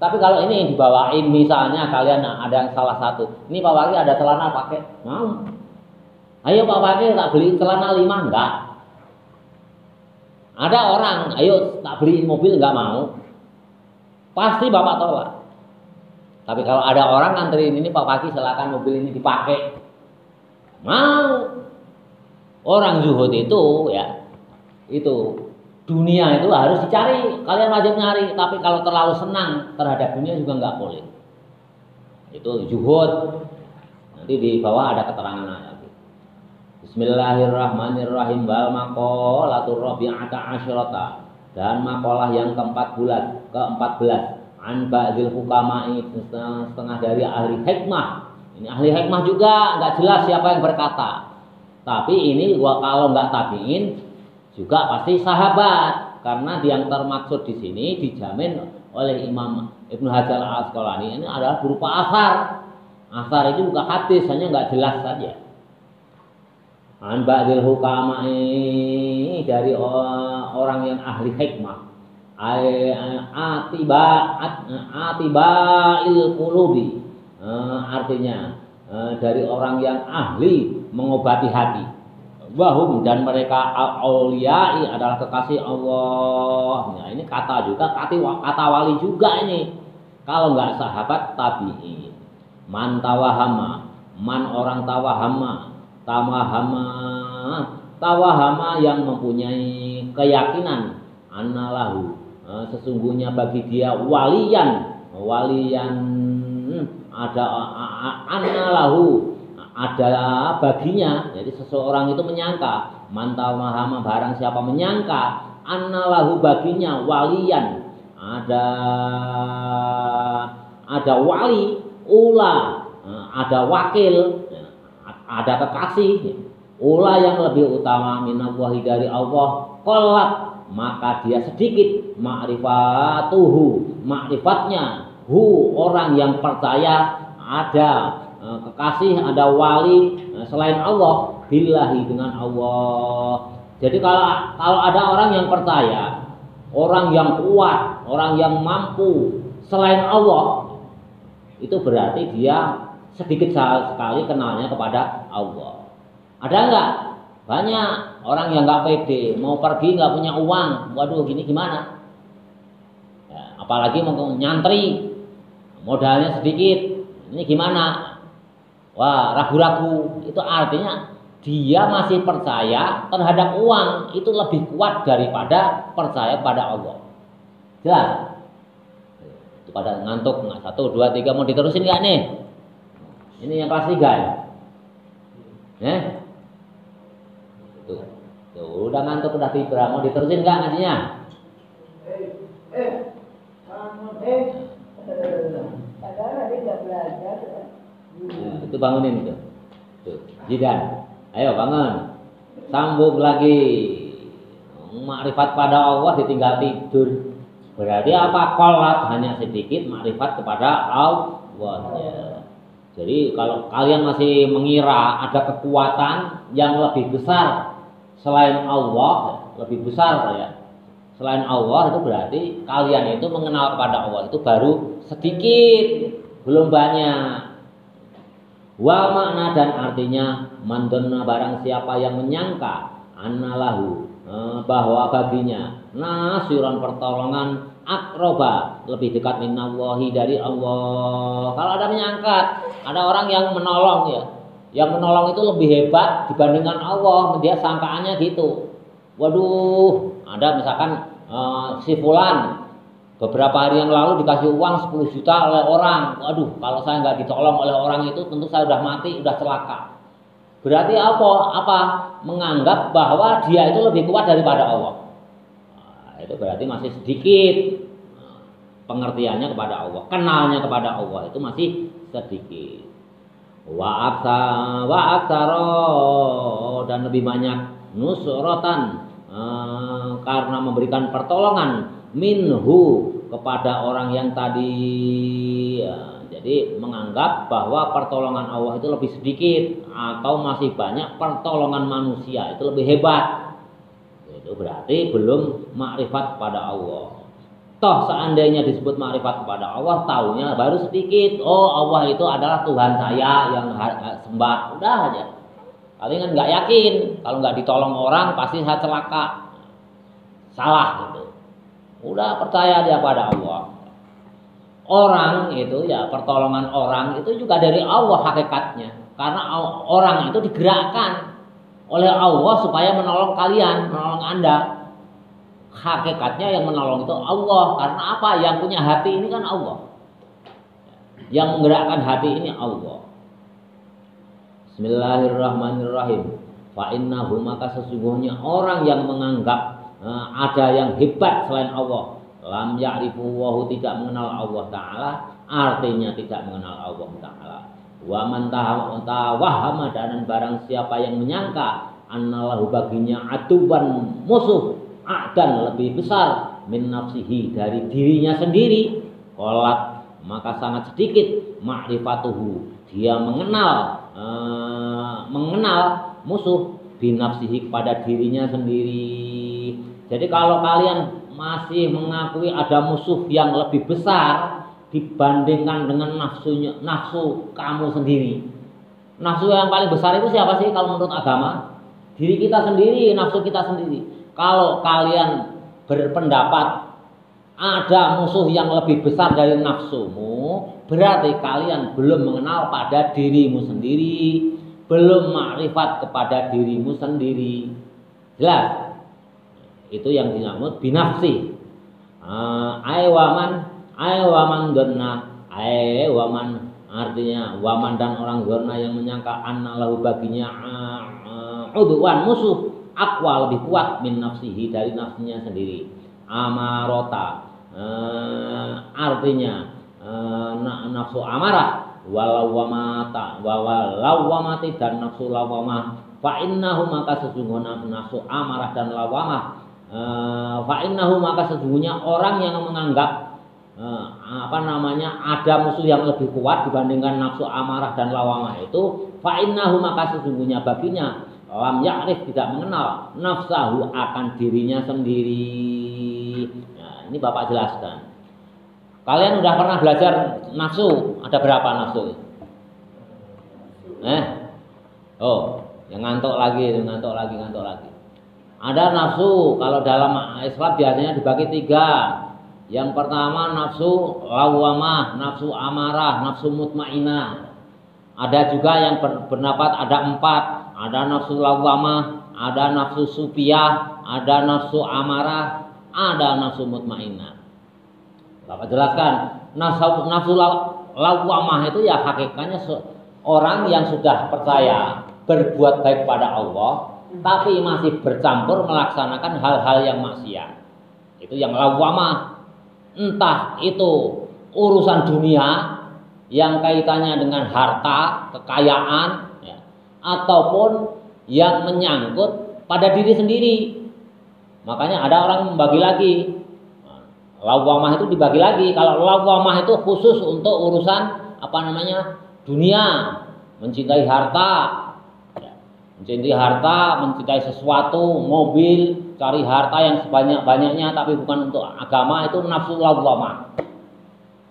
Tapi kalau ini dibawain misalnya kalian ada yang salah satu, ini Pak Waki ada celana pakai, mau? Ayo Pak Waki tak beli celana 5, enggak. Ada orang, ayo tak beliin mobil, enggak mau. Pasti Bapak tolak. Tapi kalau ada orang nganterin ini Pak Waki silakan mobil ini dipakai, mau. Orang zuhud itu ya, itu dunia itu harus dicari, kalian wajib nyari. Tapi kalau terlalu senang terhadap dunia juga nggak boleh. Itu zuhud. Nanti di bawah ada keterangan lagi. Bismillahirrahmanirrahim. Wal maqalatur rabi'ata asyrata, dan makalah yang ke-14 an ba'dil hukama'i, setengah dari ahli hikmah. Ini ahli hikmah juga nggak jelas siapa yang berkata. Tapi ini kalau nggak tabi'in juga pasti sahabat, karena yang termaksud di sini dijamin oleh Imam Ibnu Hajar Al-Asqalani ini adalah berupa asar. Asar itu bukan hadis, hanya nggak jelas saja. An ba'dil hukama'i, dari orang yang ahli hikmah. Atiba'il qulubi, artinya dari orang yang ahli mengobati hati. Wahum, dan mereka auliya'i, adalah kekasih Allah. Nah, ini kata juga, kata wali juga ini. Kalau nggak sahabat tabi'in. Man tawahama, man orang tawahama yang mempunyai keyakinan, annalahu, sesungguhnya bagi dia waliyan ada annalahu, ada baginya. Jadi seseorang itu menyangka, mantawahama, barang siapa menyangka, annalahu, baginya waliyan, ada wali, ada wakil, ada kekasih, yang lebih utama minallahi, dari Allah, qallat, maka dia sedikit ma'rifatnya, orang yang percaya ada kekasih, ada wali selain Allah, billahi, dengan Allah. Jadi kalau ada orang yang percaya, orang yang kuat, orang yang mampu selain Allah, itu berarti dia sedikit sekali kenalnya kepada Allah. Ada enggak? Banyak orang yang nggak pede, mau pergi nggak punya uang, waduh gini gimana? Ya, apalagi mau nyantri, modalnya sedikit, ini gimana? Wah, ragu-ragu. Itu artinya dia masih percaya terhadap uang itu lebih kuat daripada percaya pada Allah. Jelas? Itu pada ngantuk nggak? 1, 2, 3, mau diterusin nggak nih? Ini yang kelas 3 ya? Tuh, udah ngantuk, udah tiba, mau diterusin nggak ngajinya? Padahal dia nggak belajar. Itu bangunin itu. Tuh, Jidan. Ayo bangun. Sambung lagi. Makrifat pada Allah ditinggal tidur. Berarti apa? Qolat, hanya sedikit makrifat kepada Allah. Jadi kalau kalian masih mengira ada kekuatan yang lebih besar selain Allah, lebih besar ya, selain Allah, itu berarti kalian itu mengenal kepada Allah itu baru sedikit, belum banyak. Wa makna, dan artinya, mandonna, barang siapa yang menyangka, annalahu, bahwa baginya nasiran, pertolongan, akroba, lebih dekat minallahi, dari Allah. Kalau ada menyangka ada orang yang menolong ya, yang menolong itu lebih hebat dibandingkan Allah, dia sangkaannya gitu. Waduh, ada misalkan si fulan beberapa hari yang lalu dikasih uang 10 juta oleh orang. Waduh, kalau saya nggak ditolong oleh orang itu tentu saya udah mati, udah celaka. Berarti apa? Menganggap bahwa dia itu lebih kuat daripada Allah. Nah, itu berarti masih sedikit pengertiannya kepada Allah, kenalnya kepada Allah itu masih sedikit. Wa aksaro, dan lebih banyak, nusrotan, karena memberikan pertolongan, minhu, kepada orang yang tadi ya, jadi menganggap bahwa pertolongan Allah itu lebih sedikit atau masih banyak pertolongan manusia itu lebih hebat. Itu berarti belum makrifat pada Allah. Toh seandainya disebut makrifat kepada Allah, taunya baru sedikit. Oh, Allah itu adalah Tuhan saya yang sembah. Udah aja. Kalian kan nggak yakin, kalau nggak ditolong orang pasti saya celaka. Salah gitu. Udah percaya dia pada Allah. Orang itu ya, pertolongan orang itu juga dari Allah hakikatnya. Karena orang itu digerakkan oleh Allah supaya menolong kalian, menolong Anda. Hakikatnya yang menolong itu Allah. Karena apa? Yang punya hati ini kan Allah. Yang menggerakkan hati ini Allah. Bismillahirrahmanirrahim. Fa innahu maka sesungguhnya orang yang menganggap ada yang hebat selain Allah, lam ya'rifu wa tidak mengenal Allah taala, artinya tidak mengenal Allah taala. Wa man tawahhama dan barang siapa yang menyangka annallahu baginya aduban musuh dan lebih besar min nafsihi dari dirinya sendiri, qolat maka sangat sedikit ma'rifatuhu dia mengenal musuh binafsihi kepada dirinya sendiri. Jadi kalau kalian masih mengakui ada musuh yang lebih besar dibandingkan dengan nafsu kamu sendiri. Nafsu yang paling besar itu siapa sih kalau menurut agama? Diri kita sendiri, nafsu kita sendiri. Kalau kalian berpendapat ada musuh yang lebih besar dari nafsumu, berarti kalian belum mengenal pada dirimu sendiri, belum makrifat kepada dirimu sendiri. Jelas? Itu yang disebut binafsi. Waman donna, waman artinya waman dan orang donna yang menyangka annalahu baginya udwan musuh aqwa lebih kuat min nafsihi dari nafsunya sendiri. Amarota artinya nafsu amarah walawamati dan nafsu lawamah. Fa innahu maka sesungguhnya nafsu amarah dan lawamah fa innahu maka sesungguhnya orang yang menganggap ada musuh yang lebih kuat dibandingkan nafsu amarah dan lawamah itu, fa innahu maka sesungguhnya baginya lam ya'rif tidak mengenal nafsahu akan dirinya sendiri. Nah, ini Bapak jelaskan. Kalian udah pernah belajar nafsu? Ada berapa nafsu? Yang ngantuk lagi. Ada nafsu, kalau dalam Islam biasanya dibagi 3. Yang pertama nafsu lawamah, nafsu amarah, nafsu mutmainah. Ada juga yang berpendapat ada 4. Ada nafsu lawamah, ada nafsu supiyah, ada nafsu amarah, ada nafsu mutmainah. Bapak jelaskan, nafsu lawamah itu ya hakikatnya orang yang sudah percaya berbuat baik pada Allah, tapi masih bercampur melaksanakan hal-hal yang maksiat. Itu yang lawamah. Entah itu urusan dunia yang kaitannya dengan harta, kekayaan, ya, ataupun yang menyangkut pada diri sendiri. Makanya ada orang membagi lagi. Lawamah itu dibagi lagi. Kalau lawamah itu khusus untuk urusan dunia, mencintai harta, mencintai sesuatu, mobil, cari harta yang sebanyak-banyaknya, tapi bukan untuk agama, itu nafsu lawamah.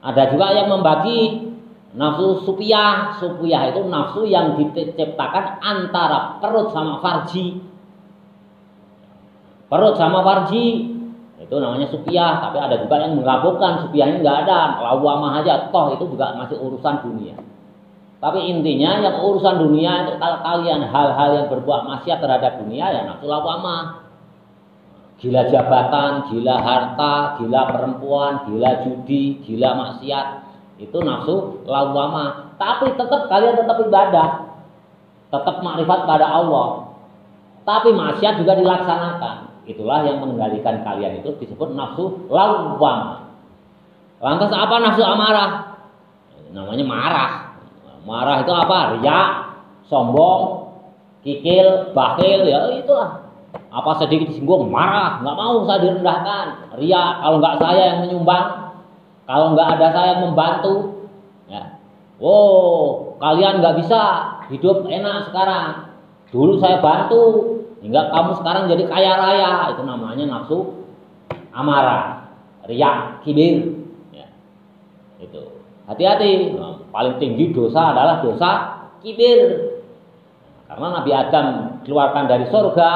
Ada juga yang membagi nafsu supiyah. Supiyah itu nafsu yang diciptakan antara perut sama farji. Itu namanya supiyah. Tapi ada juga yang menggabungkan supiyah ini nggak ada, lawamah aja. Toh itu juga masih urusan dunia. Tapi intinya yang urusan dunia itu kalau kalian hal-hal yang berbuat maksiat terhadap dunia ya nafsu lawamah. Gila jabatan, gila harta, gila perempuan, gila judi, gila maksiat, itu nafsu lawamah. Tapi kalian tetap ibadah, tetap makrifat pada Allah. Tapi maksiat juga dilaksanakan. Itulah yang mengendalikan kalian itu disebut nafsu lawamah. Lantas apa nafsu amarah? Namanya marah. Marah itu apa? Riya, sombong, kikil, bakhil, ya itulah. Apa sedikit disinggung, marah, nggak mau saya direndahkan. Riya, kalau nggak saya yang menyumbang, kalau nggak ada saya yang membantu, ya. Kalian nggak bisa hidup enak sekarang. Dulu saya bantu, hingga kamu sekarang jadi kaya raya. Itu namanya nafsu amarah, riya, kibir. Ya. Itu. Hati-hati, paling tinggi dosa adalah dosa kibir. Karena Nabi Adam keluarkan dari surga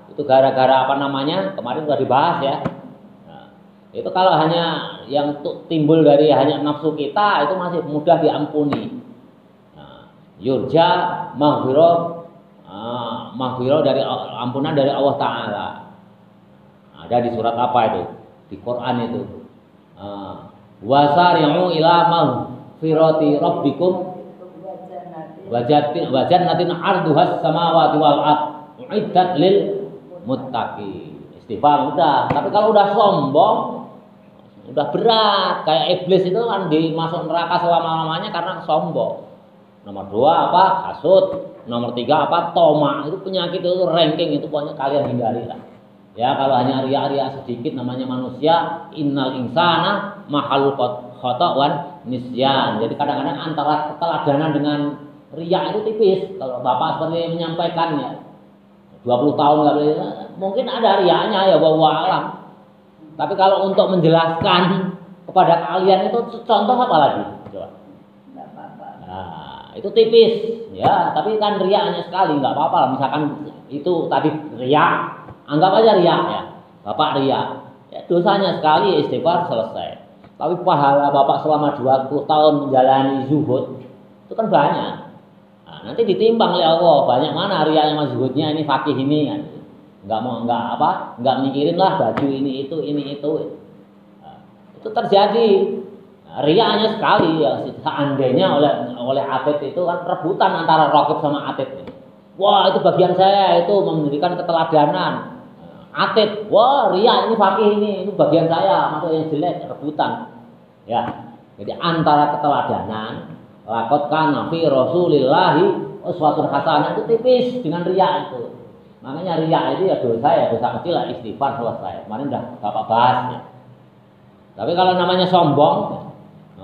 itu gara-gara kemarin sudah dibahas ya. Nah, itu kalau hanya yang timbul dari hanya nafsu kita itu masih mudah diampuni. Nah, yurja maghfirah dari ampunan dari Allah Ta'ala. Ada di surat apa itu? Di Quran itu. Wasari'u ila maghfirati rabbikum wa jannatin 'arduhas samawati wal ard uiddat lil muttaqin. Istighfar udah, tapi kalau udah sombong, udah berat. Kayak iblis itu kan dimasuk neraka selama-lamanya karena sombong. Nomor 2 apa? Hasud. Nomor 3 apa? Toma. Itu penyakit itu ranking itu pokoknya kalian hindari lah. Ya kalau hanya ria-ria sedikit namanya manusia. Innal insana mahalul khata wan nisyan. Jadi kadang-kadang antara keteladanan dengan ria itu tipis. Kalau Bapak seperti menyampaikan ya 20 tahun nggak boleh, mungkin ada riaknya ya wallahu alam. Tapi kalau untuk menjelaskan kepada kalian itu contoh apa lagi? Coba. Nggak apa-apa. Nah, itu tipis ya, tapi kan riaknya sekali nggak apa-apa lah. Misalkan itu tadi riak, anggap aja riak ya. Bapak riak, ya, dosanya sekali istighfar selesai. Tapi pahala Bapak selama 20 tahun menjalani zuhud itu kan banyak. Nah, nanti ditimbang oleh Allah, banyak mana riaknya sama zuhudnya ini fakih ini kan. Nggak mikirin lah baju ini itu. Nah, itu terjadi. Nah, riaknya sekali ya, seandainya oleh atlet itu kan rebutan antara raqib sama atlet. Wah, itu bagian saya itu memberikan keteladanan. Atlet, wah ria ini fakih ini, itu bagian saya, masuk yang jelek, rebutan. Ya. Jadi antara keteladanan, laqad kana fi Rasulillahi uswatun hasanah itu tipis dengan ria itu. Makanya ria itu ya dosa kecil lah, istighfar selesai. Kemarin udah Bapak bahas ya. Tapi kalau namanya sombong,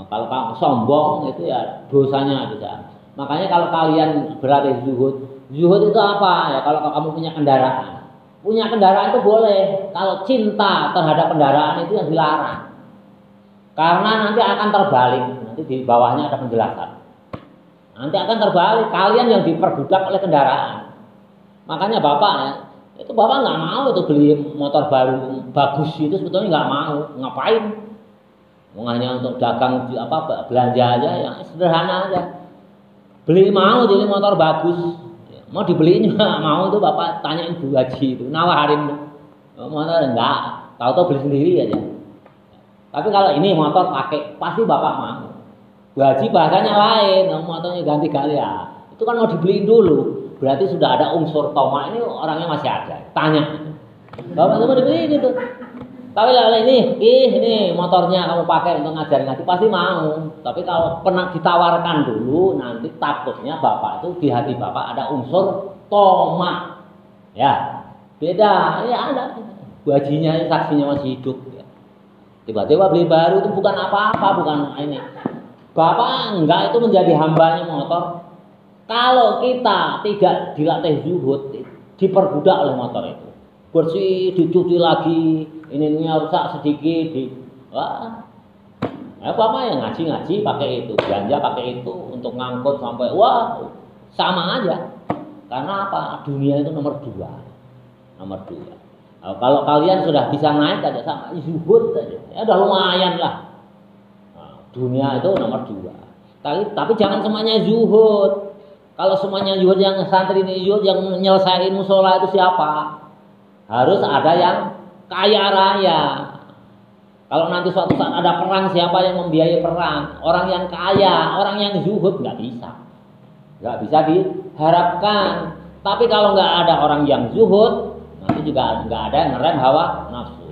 kalau kamu sombong itu ya dosanya bisa. Makanya kalau kalian berada di zuhud itu apa ya? Kalau kamu punya kendaraan itu boleh. Kalau cinta terhadap kendaraan itu yang dilarang. Karena nanti akan terbalik. Nanti di bawahnya ada penjelasan. Nanti akan terbalik. Kalian yang diperbudak oleh kendaraan. Makanya Bapak ya, itu Bapak nggak mau itu beli motor baru bagus itu sebetulnya nggak mau. Ngapain? Hanya untuk dagang belanja aja yang sederhana aja. Beli motor bagus. Mau dibeliin juga mau tuh Bapak tanyain Bu Haji itu, nawarin motor enggak, tahu beli sendiri aja. Tapi kalau ini motor pakai pasti Bapak mau. Bu Haji bahasanya lain, motornya ganti-ganti ya. Itu kan mau dibeliin dulu, berarti sudah ada unsur toma ini orangnya masih ada. Tanya, Bapak mau dibeliin itu. Tapi kalau ini motornya kamu pakai untuk ngajarin ngaji pasti mau. Tapi kalau pernah ditawarkan dulu, nanti takutnya Bapak itu di hati Bapak ada unsur toma. Ya, beda. Ya ada. Bu Hajinya saksinya masih hidup. Ya. Tiba-tiba beli baru itu bukan apa-apa, bukan ini. Bapak enggak itu menjadi hambanya motor. Kalau kita tidak dilatih zuhud, diperbudak oleh motor itu. Bersih, dicuci lagi, ininya rusak sedikit, Bapak yang ngaji pakai itu, belanja pakai itu untuk ngangkut sampai sama aja. Karena apa? Dunia itu nomor 2. Nah, kalau kalian sudah bisa naik aja sama zuhud aja, ya udah lumayan lah. Nah, dunia itu nomor 2. Tapi jangan semuanya zuhud. Kalau semuanya zuhud, yang santri ini zuhud, yang menyelesaikan musola itu siapa? Harus ada yang kaya raya. Kalau nanti suatu saat ada perang, siapa yang membiayai perang? Orang yang kaya, orang yang zuhud nggak bisa diharapkan. Tapi kalau nggak ada orang yang zuhud, nanti juga nggak ada yang ngerem hawa nafsu.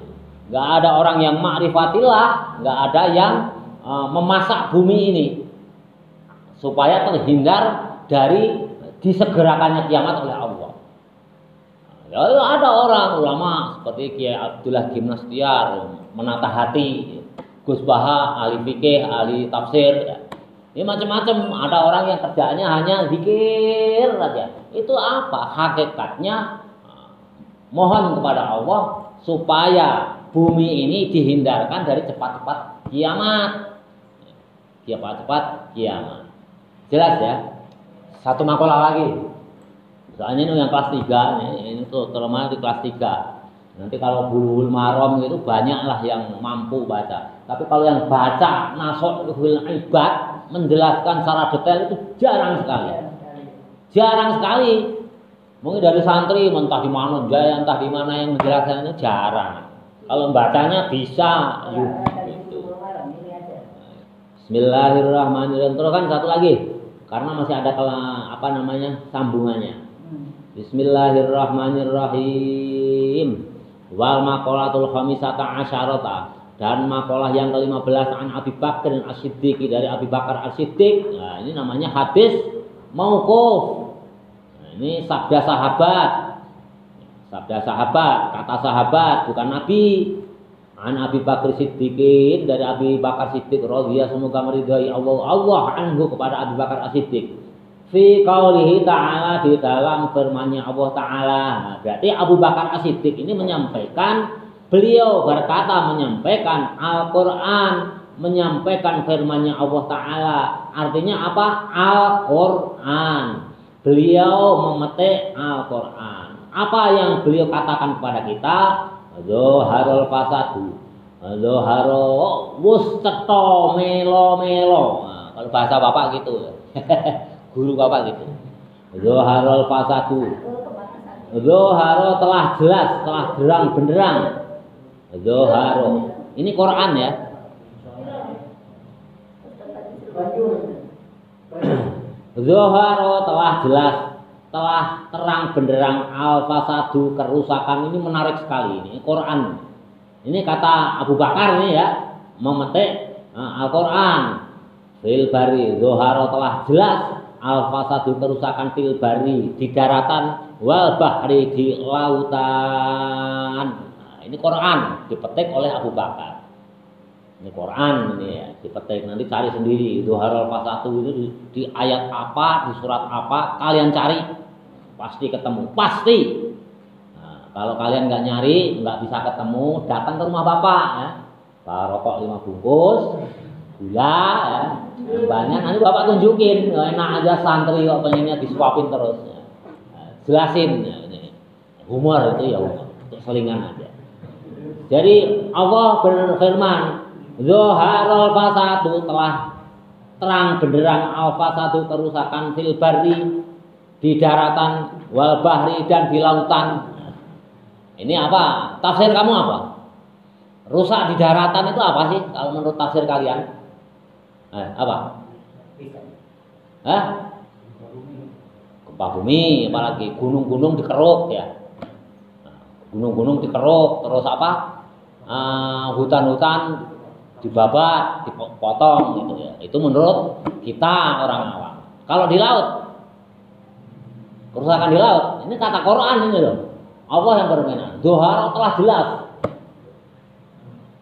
Nggak ada orang yang ma'rifatillah, nggak ada yang memasak bumi ini supaya terhindar dari disegerakannya kiamat oleh Allah. Lalu ada orang ulama seperti Kiai Abdullah Gimnastiar menata hati, Gus Baha ahli fikih, ahli tafsir. Ya. Ini macam-macam. Ada orang yang kerjaannya hanya zikir saja. Itu apa? Hakikatnya mohon kepada Allah supaya bumi ini dihindarkan dari cepat-cepat kiamat. Cepat-cepat kiamat. Jelas ya? Satu makalah lagi. Soalnya ini yang kelas 3, ini tuh terutama di kelas 3. Nanti kalau Bulughul Maram itu banyaklah yang mampu baca. Tapi kalau yang baca Nashul Ibad menjelaskan secara detail itu jarang sekali. Mungkin dari santri entah di mana Jaya, entah di mana yang menjelaskannya jarang. Kalau bacanya bisa gitu. Bismillahirrahmanirrahim. Terus kan satu lagi karena masih ada sambungannya. Bismillahirrahmanirrahim. Wal maqalatul khamisata asyarata, dan maqalah yang ke-15 an Abi Bakar As-Siddiq, dari Abi Bakar As-Siddiq. Nah, ini namanya hadis mauquf. Nah, ini sabda sahabat. Sabda sahabat, kata sahabat, bukan nabi. An Abi Bakar Siddiqin, dari Abi Bakar Siddiq radhiyallahu, semoga meridhai Allah anhu, kepada Abi Bakar As-Siddiq. Fi qaulihi ta'ala, di dalam firman-Nya Allah taala. Nah, berarti Abu Bakar As-Siddiq ini menyampaikan, beliau berkata menyampaikan Al-Qur'an, menyampaikan firman-Nya Allah taala. Artinya apa? Al-Qur'an. Beliau memetik Al-Qur'an. Apa yang beliau katakan kepada kita? Zoharul fasadu, zoharo wusteto melo. Nah, kalau bahasa bapak gitu, guru bapak gitu. Zoharul fasadu, zoharo telah jelas, telah terang benderang. Zoharo, ini Quran ya. Zoharo telah jelas, telah terang benderang al-fasadu, kerusakan. Ini menarik sekali, ini Quran. Ini kata Abu Bakar ini ya, memetik Al-Quran. Fil bari, zoharo telah jelas al-fasadu, kerusakan fil bari, di daratan, wal bahri, di lautan. Nah, ini Quran dipetik oleh Abu Bakar. Ini Quran ini ya, dipetik, nanti cari sendiri zoharo al-fasadu itu di ayat apa, di surat apa, kalian cari. Pasti ketemu, pasti. Nah, kalau kalian nggak nyari, nggak bisa ketemu, datang ke rumah bapak ya. Bawa rokok 5 bungkus, gula ya, yang banyak. Nanti bapak tunjukin, enak aja santri kok pengennya disuapin terus. Ya. Nah, jelasin ya, ini. Humor itu ya humor, untuk selingan aja. Jadi Allah berfirman, zoharul fasadu, telah terang benderang al fasadu, kerusakan fil barri, di daratan, wal bahri, dan di lautan. Ini apa? Tafsir kamu apa? Rusak di daratan itu apa sih kalau menurut tafsir kalian? Apa? Hah? Gempa bumi, apalagi gunung-gunung dikeruk ya. Gunung-gunung dikeruk, terus apa? Hutan-hutan dibabat, dipotong gitu ya. Itu menurut kita orang awam. Kalau di laut, kerusakan di laut, ini kata Quran ini loh. Allah yang berfirman, zohar telah jelas.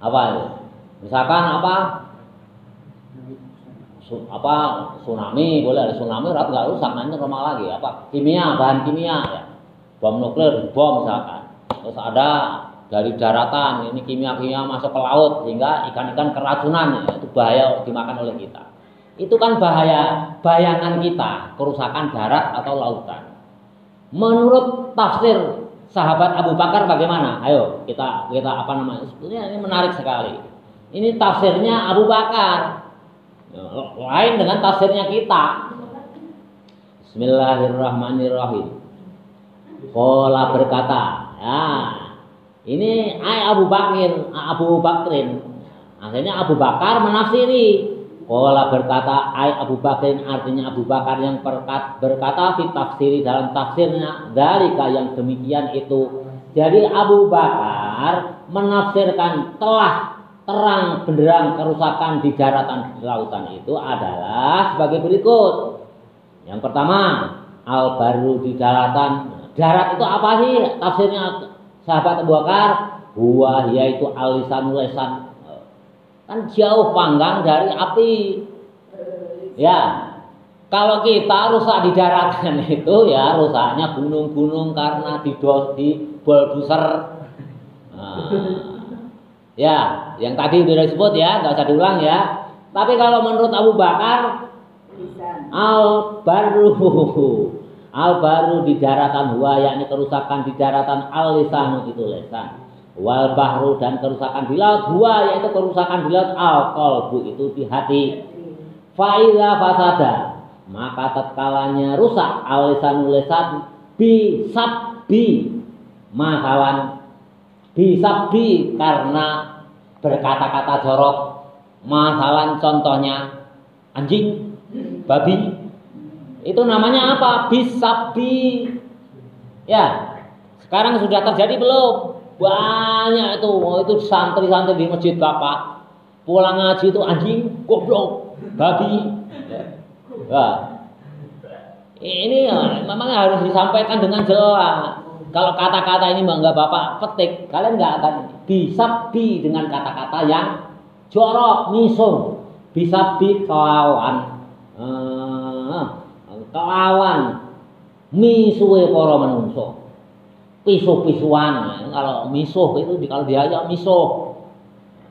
Apa itu? Misalkan tsunami, boleh ada tsunami, nggak rusak, nanti normal lagi. Apa? Kimia, bahan kimia ya. Bom nuklir, bom misalkan. Terus ada dari daratan, ini kimia-kimia masuk ke laut sehingga ikan-ikan keracunan ya. Itu bahaya dimakan oleh kita. Itu kan bahaya, bayangan kita, kerusakan darat atau lautan. Menurut tafsir sahabat Abu Bakar bagaimana? Ayo kita apa namanya? Sebetulnya ini menarik sekali. Ini tafsirnya Abu Bakar. Lain dengan tafsirnya kita. Bismillahirrahmanirrahim. Qala berkata, ya. Ini Abu Bakrin. Akhirnya Abu Bakar menafsiri. Qala berkata Abu Bakrin, artinya Abu Bakar yang berkata fi tafsiri, dalam tafsirnya, dzalika yang demikian itu. Jadi Abu Bakar menafsirkan telah terang benderang kerusakan di daratan, di lautan itu adalah sebagai berikut. Yang pertama, al baru di daratan. Darat itu apa sih? Tafsirnya sahabat Abu Bakar, huwa yaitu alisanul lesan. Kan jauh panggang dari api. Ya, kalau kita rusak di daratan itu ya rusaknya gunung-gunung karena di bulldozer. Nah, ya, yang tadi sudah disebut ya, nggak usah diulang ya. Tapi kalau menurut Abu Bakar, al baru di daratan, huwa yakni kerusakan di daratan, al lisanu itu lesan. Wal bahru, dan kerusakan di laut, huwa yaitu kerusakan di laut, al qalbu itu di hati. Fa iza fasada, maka tatkalanya rusak al lisanul lisan bi sabbi, mahalan bi sabbi, karena berkata-kata jorok. Mahalan contohnya anjing, babi. Itu namanya apa? Bi sabbi. Ya, sekarang sudah terjadi belum? Banyak itu santri-santri di masjid Bapak pulang ngaji itu anjing, goblok, babi. Nah, ini ya, memang harus disampaikan dengan jelas. Kalau kata-kata ini nggak Bapak petik, kalian nggak akan bisa dengan kata-kata yang jorok, misung, bisa kelawan misuwe para manungsa. Pisuh-pisuan, kalau misuh itu kalau dia ya misuh.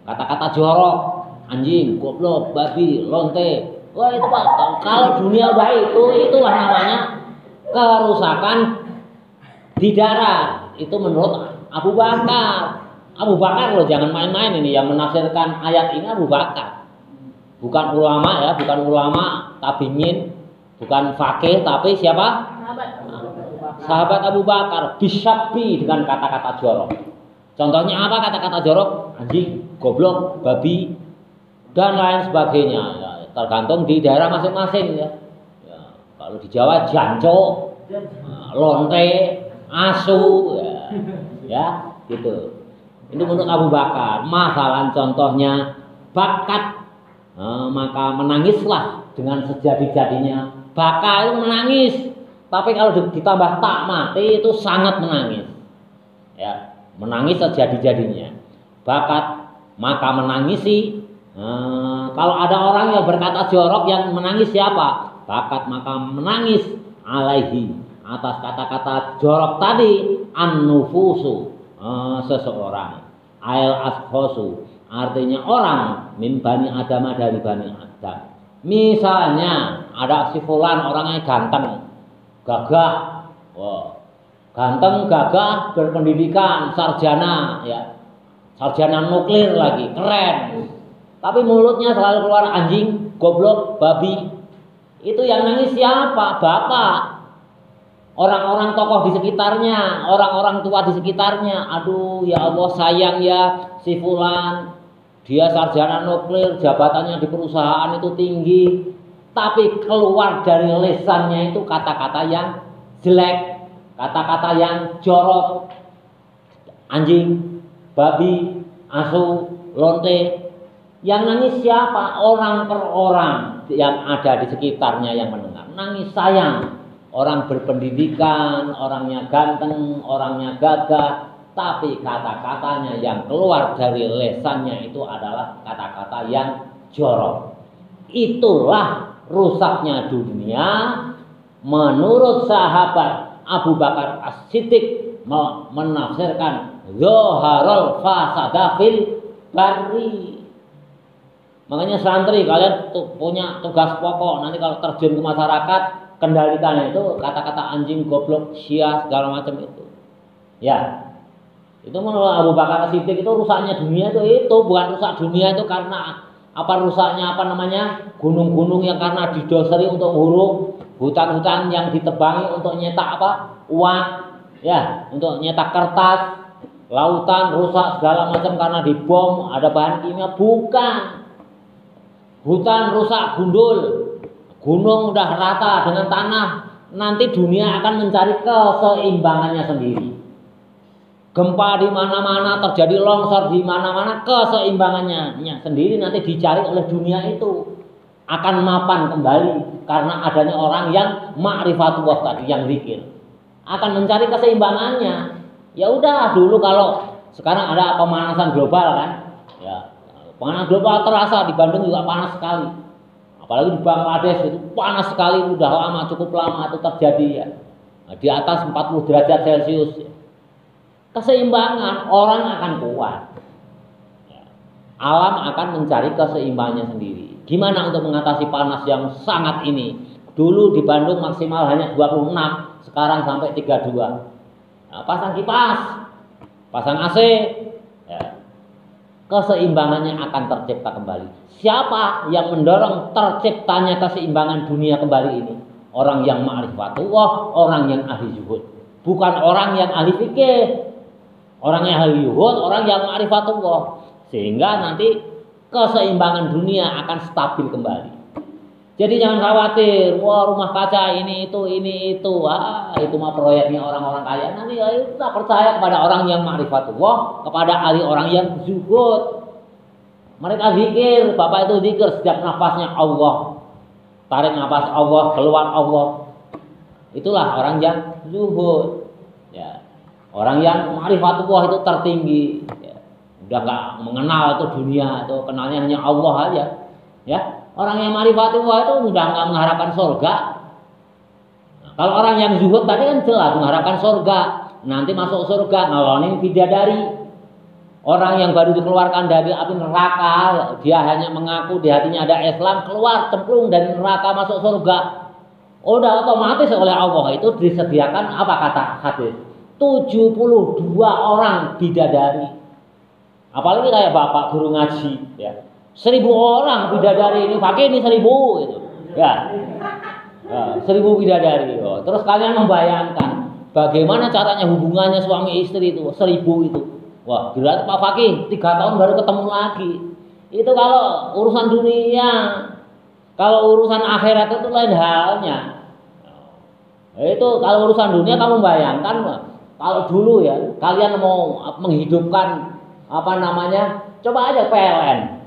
Kata-kata jorok, anjing, goblok, babi, lonte. Wah itu Pak, kalau dunia udah itulah namanya kerusakan di darat. Itu menurut Abu Bakar. Abu Bakar loh, jangan main-main ini yang menafsirkan ayat ini Abu Bakar. Bukan ulama ya, bukan ulama tabi'in, bukan fakih, tapi siapa? Sahabat Abu Bakar bisyabi dengan kata-kata jorok. Contohnya apa kata-kata jorok? Anjing, goblok, babi, dan lain sebagainya. Ya, tergantung di daerah masing-masing ya. Ya, kalau di Jawa janco, lonte, asu, ya gitu. Ini menurut Abu Bakar. Masalah contohnya bakat, maka menangislah dengan sejadi-jadinya. Baka itu menangis. Tapi kalau ditambah tak mati itu sangat menangis. Ya, menangis sejadi-jadinya. Bakat maka menangisi. Kalau ada orang yang berkata jorok yang menangis siapa? Bakat maka menangis alaihi atas kata-kata jorok tadi an-nufusu seseorang. Ail askhosu artinya orang min bani Adam dari bani Adam. Misalnya ada si fulan orangnya ganteng, gagah, ganteng, gagah, berpendidikan, sarjana, ya, sarjana nuklir lagi, keren. Tapi mulutnya selalu keluar anjing, goblok, babi. Itu yang nangis siapa? Bapak. Orang-orang tokoh di sekitarnya, orang-orang tua di sekitarnya. Aduh, ya Allah sayang ya si fulan. Dia sarjana nuklir, jabatannya di perusahaan itu tinggi. Tapi keluar dari lesannya itu kata-kata yang jelek, kata-kata yang jorok, anjing, babi, asu, lonte. Yang nangis siapa? Orang per orang yang ada di sekitarnya yang mendengar. Nangis sayang, orang berpendidikan, orangnya ganteng, orangnya gagah. Tapi kata-katanya yang keluar dari lesannya itu adalah kata-kata yang jorok. Itulah rusaknya dunia menurut sahabat Abu Bakar As-Siddiq menafsirkan zaharul fasada fil barri. Makanya santri kalian punya tugas pokok nanti kalau terjun ke masyarakat kendalikan itu kata-kata anjing, goblok, sia segala macam itu. Ya. Itu menurut Abu Bakar As-Siddiq itu rusaknya dunia itu bukan rusak dunia itu karena apa rusaknya apa namanya gunung-gunung yang karena didoseri untuk huruf, hutan-hutan yang ditebangi untuk nyetak apa uang, ya untuk nyetak kertas, lautan rusak segala macam karena dibom ada bahan kimia, bukan. Hutan rusak gundul, gunung udah rata dengan tanah, nanti dunia akan mencari keseimbangannya sendiri. Gempa di mana-mana terjadi, longsor di mana-mana, keseimbangannya sendiri nanti dicari oleh dunia itu akan mapan kembali karena adanya orang yang ma'rifatullah tadi yang zikir akan mencari keseimbangannya. Ya udah dulu kalau sekarang ada pemanasan global kan, ya pemanasan global terasa di Bandung juga panas sekali, apalagi di Bangladesh itu panas sekali udah lama cukup lama itu terjadi ya di atas 40 derajat Celcius. Ya. Keseimbangan orang akan kuat. Alam akan mencari keseimbangannya sendiri. Gimana untuk mengatasi panas yang sangat ini? Dulu di Bandung maksimal hanya 26, sekarang sampai 32. Nah, pasang kipas, pasang AC, ya. Keseimbangannya akan tercipta kembali. Siapa yang mendorong terciptanya keseimbangan dunia kembali ini? Orang yang ma'rifatullah, orang yang ahli zuhud. Bukan orang yang ahli fikih. Orang yang ahli zuhud, orang yang ma'rifatullah. Sehingga nanti keseimbangan dunia akan stabil kembali. Jadi jangan khawatir, wah rumah kaca ini itu, itu mah proyeknya orang-orang kaya. Nanti ya, kita percaya kepada orang yang ma'rifatullah, kepada ahli orang yang zuhud. Mereka zikir, bapak itu zikir setiap nafasnya Allah, tarik nafas Allah, keluar Allah. Itulah orang yang zuhud. Ya, orang yang ma'rifatullah itu tertinggi. Ya, udah nggak mengenal itu dunia, itu kenalnya hanya Allah aja. Ya. Orang yang ma'rifatullah itu udah nggak mengharapkan surga. Nah, kalau orang yang zuhud tadi kan jelas mengharapkan surga. Nanti masuk surga nolonin bidadari. Orang yang baru dikeluarkan dari api neraka, dia hanya mengaku di hatinya ada Islam, keluar cemplung dari neraka masuk surga. Udah otomatis oleh Allah itu disediakan apa kata hadis? 72 orang bidadari. Apalagi kayak bapak guru ngaji, ya. 1000 orang bidadari ini, pakai ini 1000 gitu. Ya. 1000 bidadari. Oh. Terus kalian membayangkan bagaimana caranya hubungannya suami istri itu 1000 itu. Wah, berarti Pak Fakih 3 tahun baru ketemu lagi. Itu kalau urusan dunia. Kalau urusan akhirat itu lain halnya. Itu kalau urusan dunia kamu bayangkan kalau dulu ya kalian mau menghidupkan apa namanya? Coba aja PLN.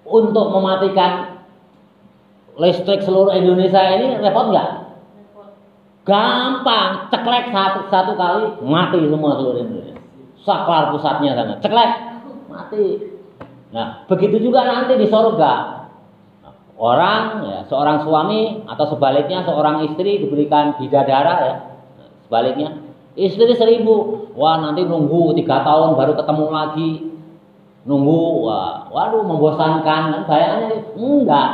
Untuk mematikan listrik seluruh Indonesia ini repot nggak? Gampang, ceklek satu kali mati semua seluruh Indonesia. Saklar pusatnya sana, ceklek mati. Nah, begitu juga nanti di surga. Orang, ya, seorang suami atau sebaliknya seorang istri diberikan bidadara ya. Sebaliknya istri 1000, wah nanti nunggu 3 tahun baru ketemu lagi. Nunggu, waduh membosankan kan, bayangannya enggak.